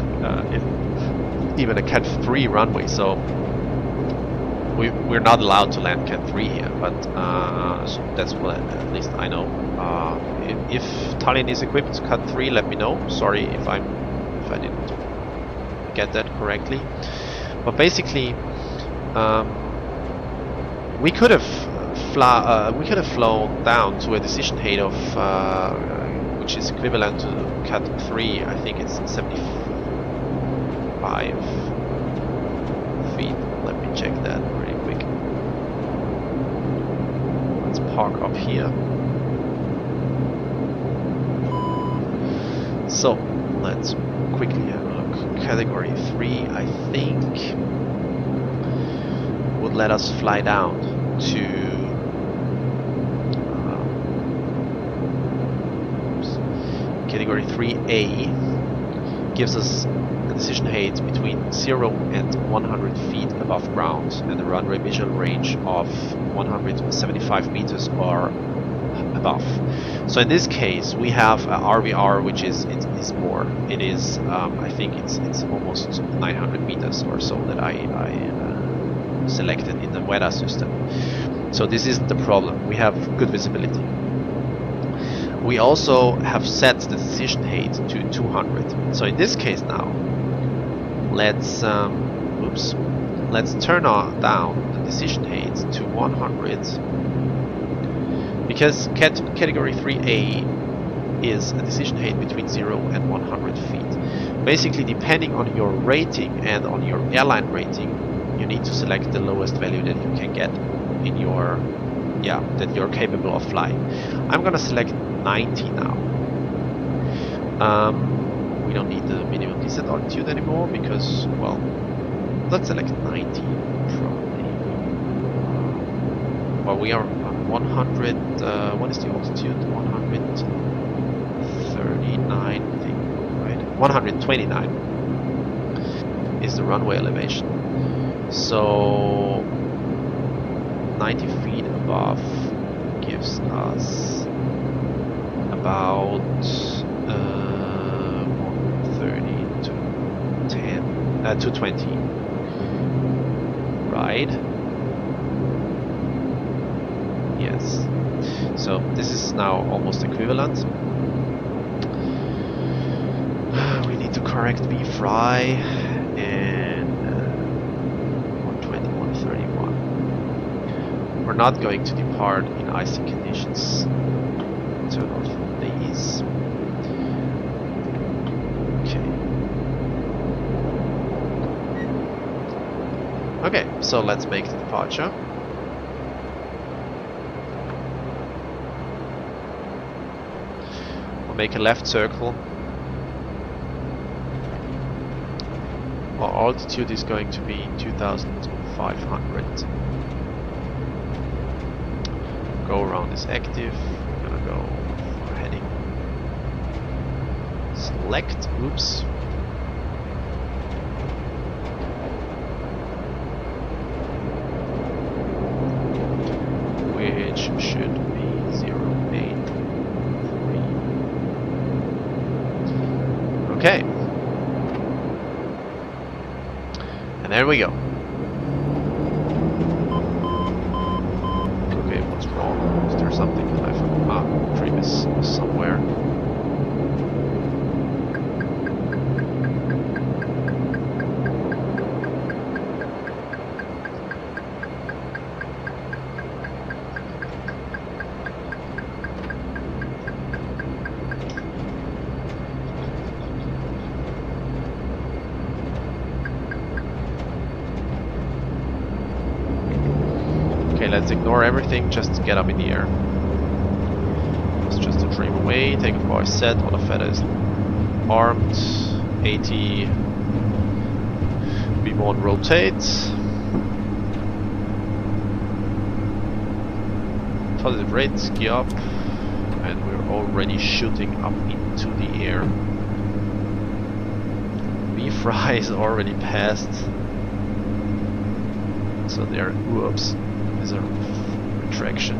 even a Cat 3 runway, so we're not allowed to land Cat 3 here, but so that's what at least I know. If Tallinn is equipped to Cat 3, let me know. Sorry if I didn't get that correctly. But basically, we could have flown down to a decision height of which is equivalent to Cat 3. I think it's 75 feet. Let me check that really quick. Let's park up here. So let's quickly have a look. Category 3, I think, would let us fly down to Category 3A. Gives us a decision height between 0 and 100 feet above ground and a runway visual range of 175 meters or above. So in this case we have a RVR which is more. It is I think it's almost 900 meters or so that I selected in the weather system. So this isn't the problem. We have good visibility. We also have set the decision height to 200. So in this case now, let's turn down the decision height to 100, because Category 3A is a decision height between 0 and 100 feet. Basically, depending on your rating and on your airline rating, you need to select the lowest value that you can get in your that you're capable of flying. I'm gonna select 90 now. We don't need the minimum descent altitude anymore because, well, let's select 90 probably. Well, we are on 100. What is the altitude? 139, I think, right? 129 is the runway elevation. So 90 feet above gives us about 130 to 220, right? Yes. So this is now almost equivalent. We need to correct VFRI and 120, 131. We're not going to depart in icy conditions. Turn off these. Okay, so let's make the departure. We'll make a left circle. Our altitude is going to be 2,500. Go around is active. We're gonna go for heading. Select. Oops. Which should be 083. Okay. And there we go. Okay, what's wrong? Is there something that I forgot? Ah, trim is somewhere. Let's ignore everything, just get up in the air. It's just a trim away, take off is set, autofetter is armed, 80, V1 rotates. Positive rate, ski up, and we're already shooting up into the air. VFRI is already passed, so there, whoops. A retraction.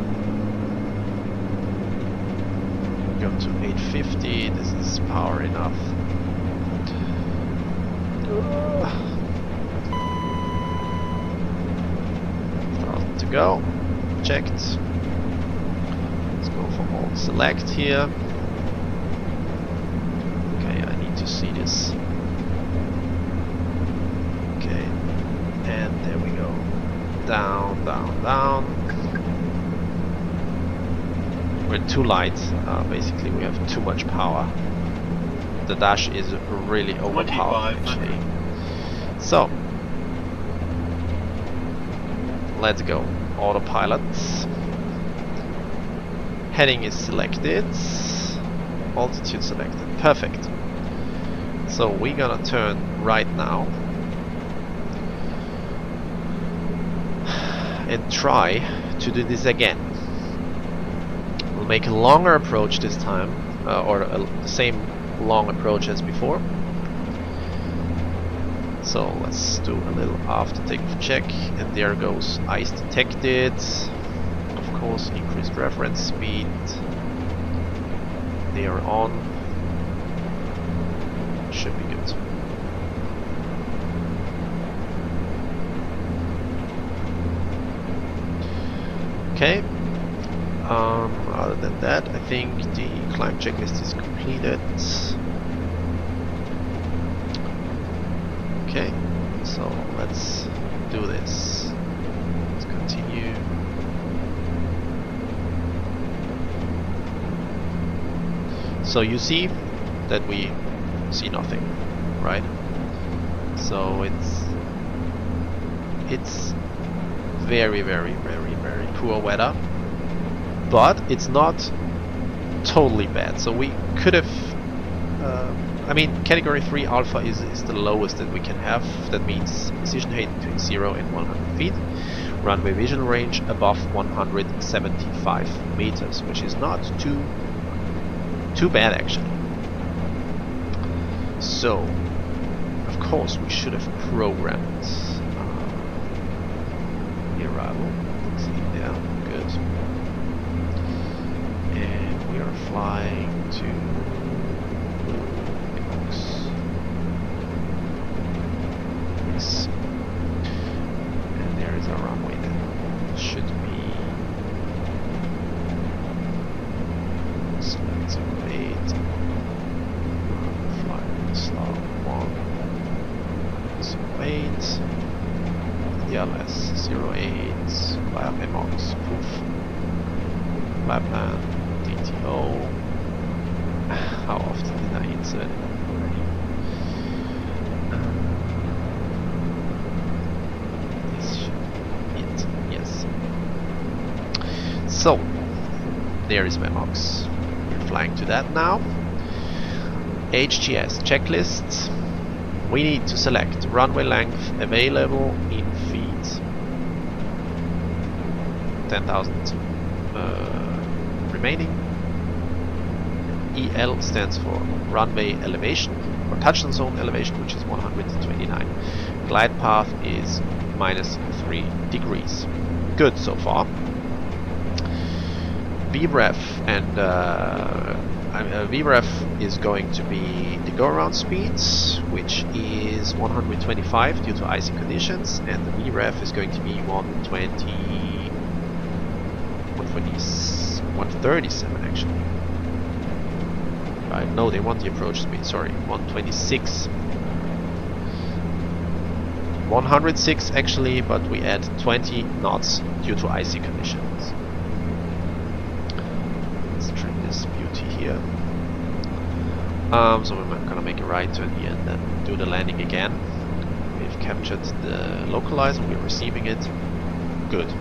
Go to 850. This is power enough. to go. Checked. Let's go for all select here. Okay, I need to see this. Okay, and there we go. Down, down, down. We're too light. Basically, we have too much power. The dash is really overpowered, actually. So, let's go. Autopilot. Heading is selected. Altitude selected. Perfect. So we're gonna turn right now and try to do this again. We'll make a longer approach this time, or the same long approach as before. So let's do a little after takeoff check, and there goes ice detected. Of course, increased reference speed. They are on. Should be good. Okay. Other than that, I think the climb checklist is completed. Okay, so let's do this. Let's continue. So you see that we see nothing, right? So it's very, very, very, very poor weather, but it's not totally bad. So we could have, I mean, category 3 alpha is the lowest that we can have. That means precision height between 0 and 100 feet, runway visual range above 175 meters, which is not too bad actually. So, of course, we should have programmed the arrival. See there, good. And we are flying to yes. And there is our runway then. Should be select 08. Fly star 1 08. DLS 08. Via MOX proof. Lapland DTO. How often did I insert it already? This should be it. Yes. So there is MOX. We're flying to that now. HGS checklist. We need to select runway length available in feet. 10,000 remaining. EL stands for runway elevation or touchdown zone elevation, which is 129. Glide path is -3 degrees. Good so far. VREF and VREF is going to be the go-around speed, which is 125 due to icy conditions, and the VREF is going to be 137 actually. Right? No, they want the approach speed. Sorry, 126. 106 actually, but we add 20 knots due to icy conditions. Let's trim this beauty here. So we're gonna make a right turn here and then do the landing again. We've captured the localizer, we're receiving it. Good.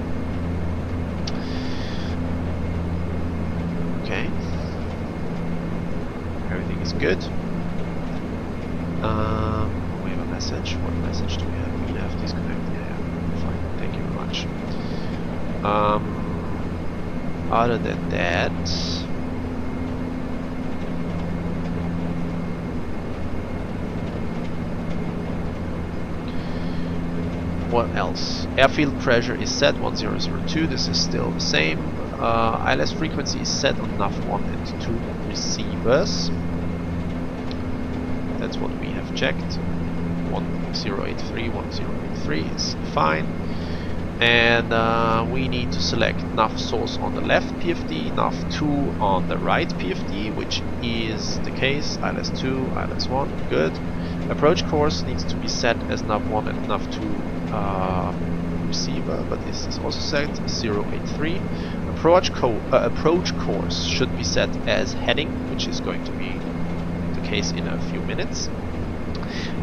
Okay. Everything is good. We have a message. What message do we have? We have disconnect. Yeah, fine. Thank you very much. Other than that, what else? Airfield pressure is set 1002. This is still the same. ILS frequency is set on NAV 1 and 2 receivers. That's what we have checked. 1083, 1083 is fine. And we need to select nav source on the left PFD, nav2 on the right PFD, which is the case. ILS2, ILS1, good. Approach course needs to be set as nav1 and nav2 receiver, but this is also set 083. Approach course should be set as heading, which is going to be the case in a few minutes.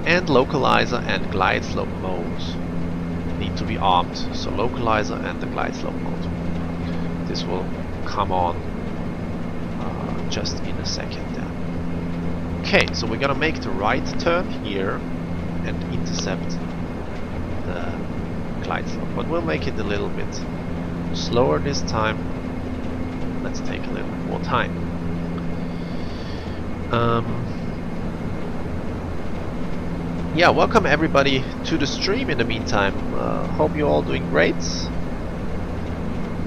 And localizer and glide slope modes need to be armed, so localizer and the glide slope mode. This will come on just in a second then. Okay, so we're gonna make the right turn here and intercept the glide slope, but we'll make it a little bit slower this time. Let's take a little bit more time. Yeah, welcome everybody to the stream in the meantime. Hope you're all doing great.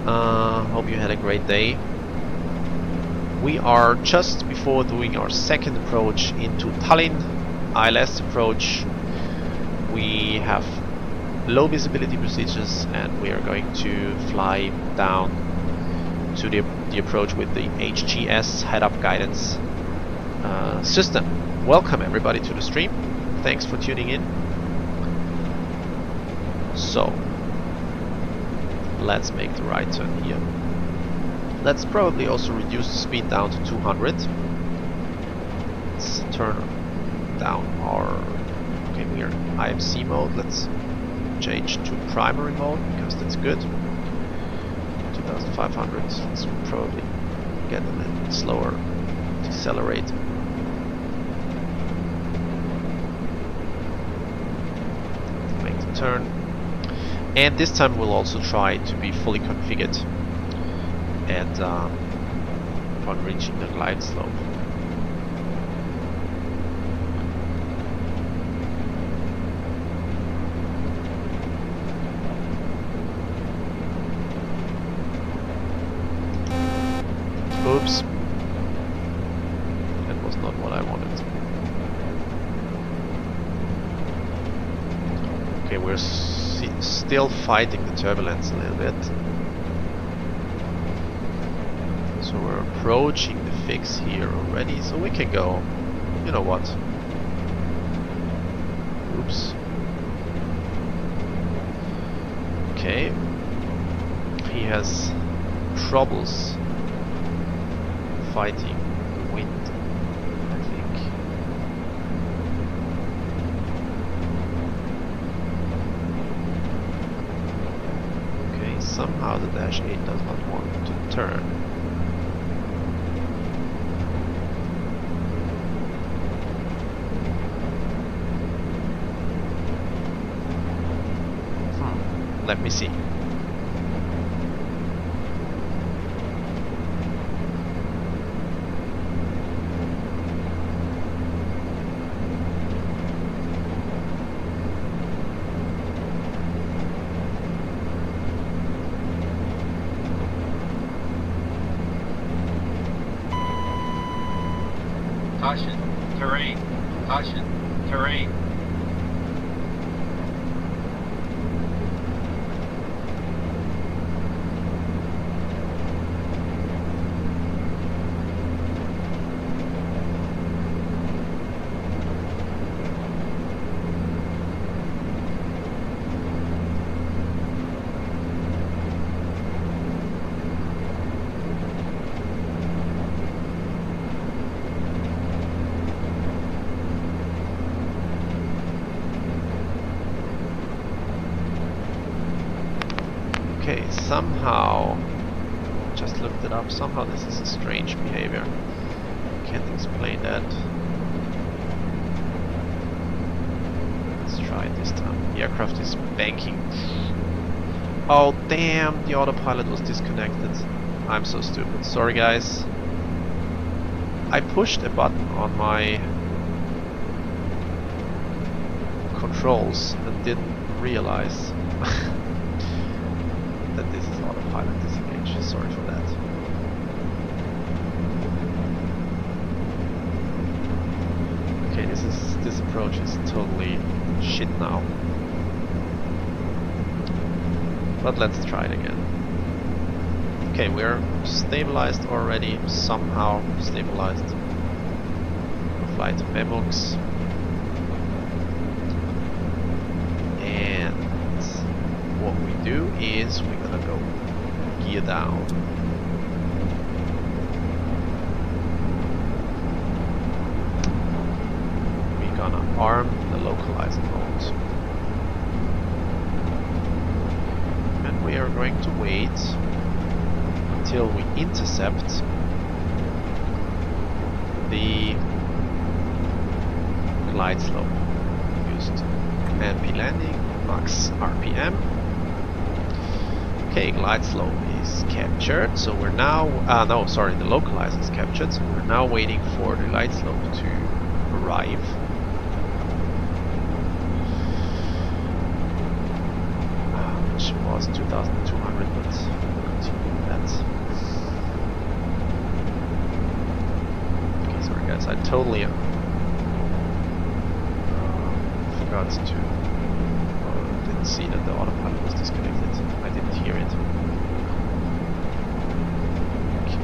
Hope you had a great day. We are just before doing our second approach into Tallinn, ILS approach. We have low visibility procedures and we are going to fly down to the approach with the HGS head-up guidance system. Welcome everybody to the stream. Thanks for tuning in. So, let's make the right turn here. Let's probably also reduce the speed down to 200. Let's turn down our... Okay, we are in IMC mode. Let's change to primary mode because that's good. 2500. Let's probably get a little bit slower. Decelerate. Turn, and this time we'll also try to be fully configured at upon reaching the glide slope. Oops, that was not what I wanted. Okay, we're still fighting the turbulence a little bit. So we're approaching the fix here already, so we can go. You know what? Oops. Okay. He has troubles fighting the wind, I think. Somehow the Dash 8 does not want to turn. Let me see. Caution, terrain. Caution, terrain. Okay, somehow, just looked it up, somehow this is a strange behavior. Can't explain that. Let's try it this time. The aircraft is banking. Oh damn, the autopilot was disconnected. I'm so stupid. Sorry guys. I pushed a button on my controls and didn't realize that this is autopilot disengage. Sorry for that. Okay, this approach is totally shit now. but let's try it again. Okay, we're stabilized already, somehow stabilized. We'll fly to Memux. And what we do is we're gonna go gear down. We're gonna arm the localizer mode. And we are going to wait until we intercept the glide slope. Used MP landing, max RPM. Okay, glide slope is captured, so we're now, no, sorry, the localizer is captured, so we're now waiting for the glide slope to arrive. Which was 2,200, but we'll continue with that. Okay, sorry guys, I totally forgot to, didn't see that the autopilot was disconnected. I didn't hear it. Okay.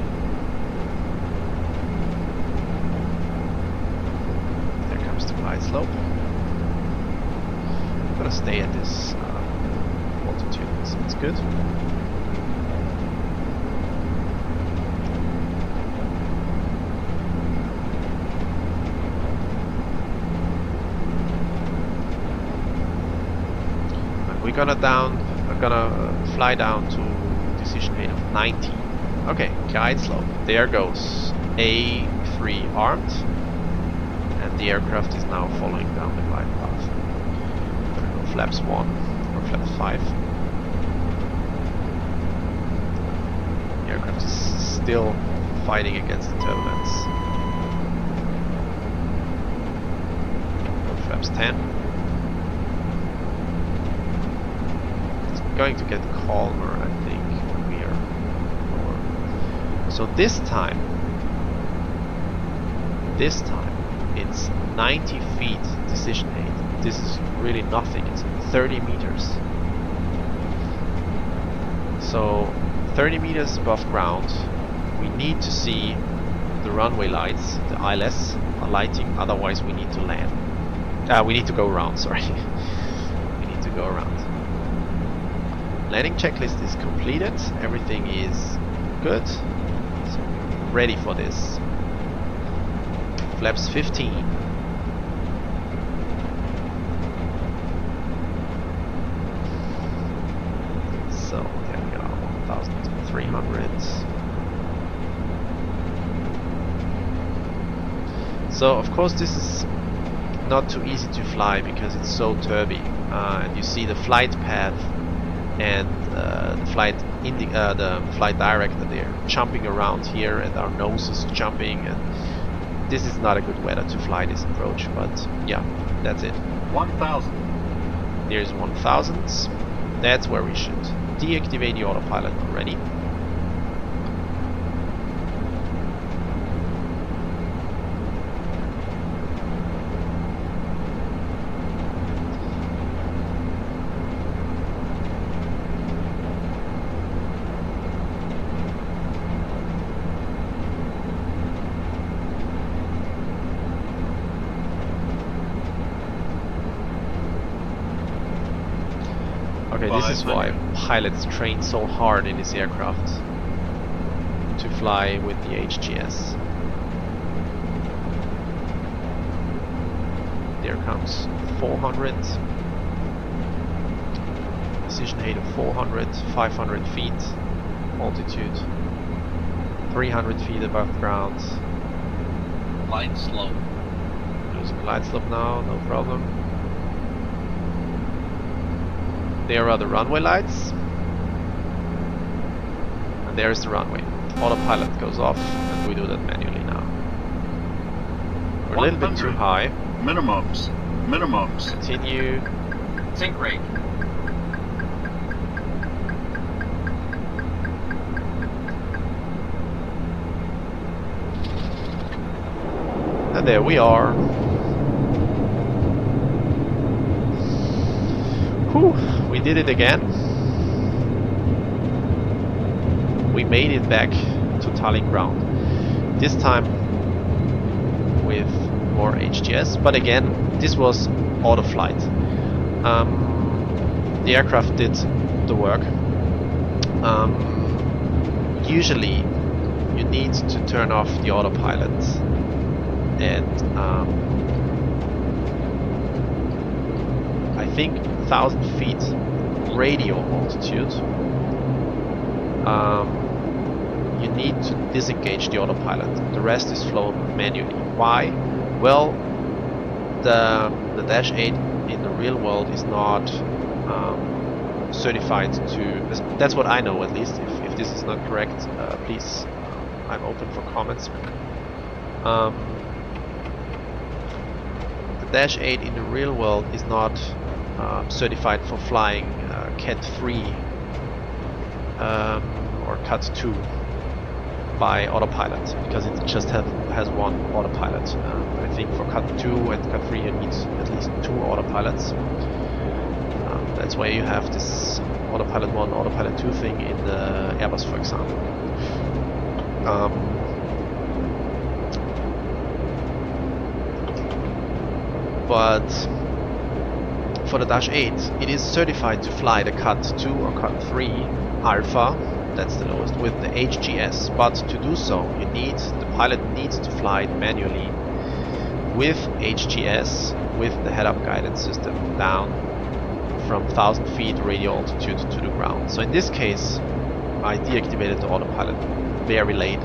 There comes the glide slope. I'm gonna stay at this altitude, so it's good. We're gonna fly down to decision height of 90. Okay, glide slope. There goes A3 armed, and the aircraft is now following down the glide path. We're gonna go flaps 1 or flaps 5. The aircraft is still fighting against the turbulence. Go flaps 10. Going to get calmer, I think, when we are lower. So this time it's 90 feet decision height. This is really nothing. It's 30 meters. So 30 meters above ground, we need to see the runway lights, the ILS, are lighting. Otherwise, we need to land. We need to go around. Sorry, we need to go around. Landing checklist is completed, everything is good, so we're ready for this. Flaps 15. So there we are, 1,300. So of course this is not too easy to fly because it's so turby, and you see the flight path and the flight director there jumping around here, and our nose is jumping, and this is not a good weather to fly this approach, but yeah, that's it. 1,000. There's 1,000. That's where we should deactivate the autopilot already. Okay, this is why pilots train so hard in this aircraft to fly with the HGS. There comes 400. Decision height of 400, 500 feet altitude, 300 feet above ground. Glide slope. Losing glide slope now, no problem. There are the runway lights, and there is the runway. Autopilot goes off, and we do that manually now. We're a little bit too high. Minimums. Continue. Sink rate. And there we are. Whew, we did it again. made it back to Tallinn ground. This time with more HGS, but again, this was auto flight. The aircraft did the work. Usually you need to turn off the autopilot at I think 1,000 feet radio altitude. You need to disengage the autopilot. The rest is flown manually. Why? Well, the Dash 8 in the real world is not certified to. That's what I know, at least. If this is not correct, please. I'm open for comments. The Dash 8 in the real world is not certified for flying Cat 3 or Cat 2 by autopilot, because it just has one autopilot. I think for Cat 2 and Cat 3 you need at least 2 autopilots. That's why you have this autopilot 1, autopilot 2 thing in the Airbus, for example. But for the Dash 8, it is certified to fly the Cat 2 or Cat 3 Alpha, that's the lowest, with the HGS. But to do so, the pilot needs to fly it manually with HGS, with the head-up guidance system down from 1,000 feet radio altitude to the ground. So in this case, I deactivated the autopilot very late,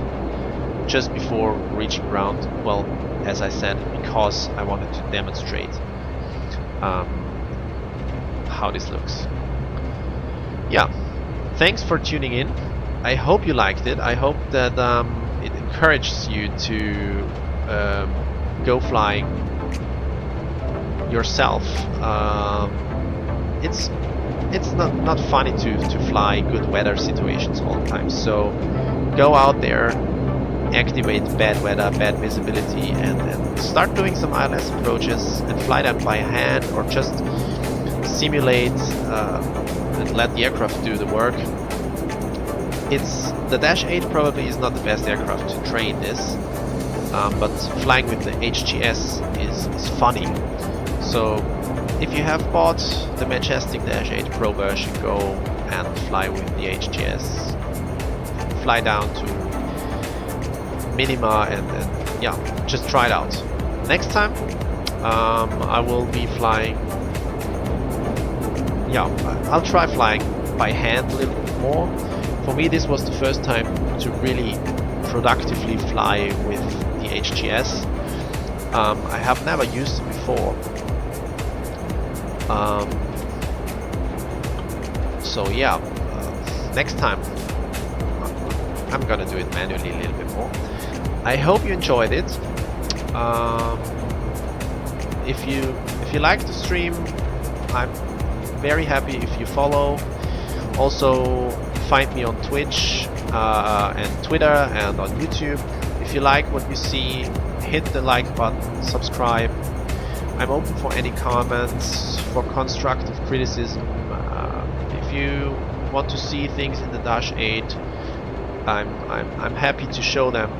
just before reaching ground. Well, as I said, because I wanted to demonstrate how this looks. Yeah, thanks for tuning in. I hope you liked it. I hope that it encourages you to go flying yourself. It's not funny to fly good weather situations all the time. So go out there, activate bad weather, bad visibility, and start doing some ILS approaches and fly them by hand, or just simulate and let the aircraft do the work. The Dash 8 probably is not the best aircraft to train this, but flying with the HGS is funny. So if you have bought the Majestic Dash 8 Pro version, go and fly with the HGS. Fly down to minima and yeah, just try it out. Next time I will be flying. Yeah, I'll try flying by hand a little bit more. For me, this was the first time to really productively fly with the HGS. I have never used it before. So yeah, next time I'm gonna do it manually a little bit more. I hope you enjoyed it. If you like the stream, I'm very happy if you follow. Also, find me on Twitch and Twitter and on YouTube. If you like what you see, hit the like button, subscribe. I'm open for any comments, for constructive criticism. If you want to see things in the Dash 8, I'm happy to show them.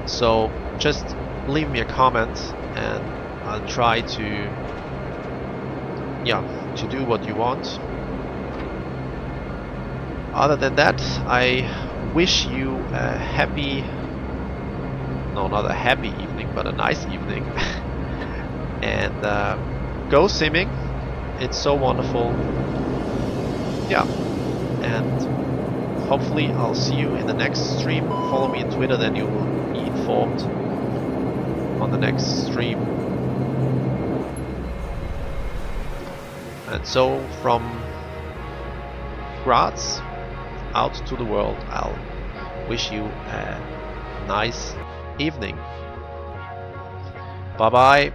So just leave me a comment and I'll try to do what you want. Other than that, I wish you a happy, no, not a happy evening, but a nice evening. And go simming. It's so wonderful. Yeah. And hopefully I'll see you in the next stream. Follow me on Twitter, then you will be informed on the next stream. And so from Graz out to the world, I'll wish you a nice evening. Bye bye.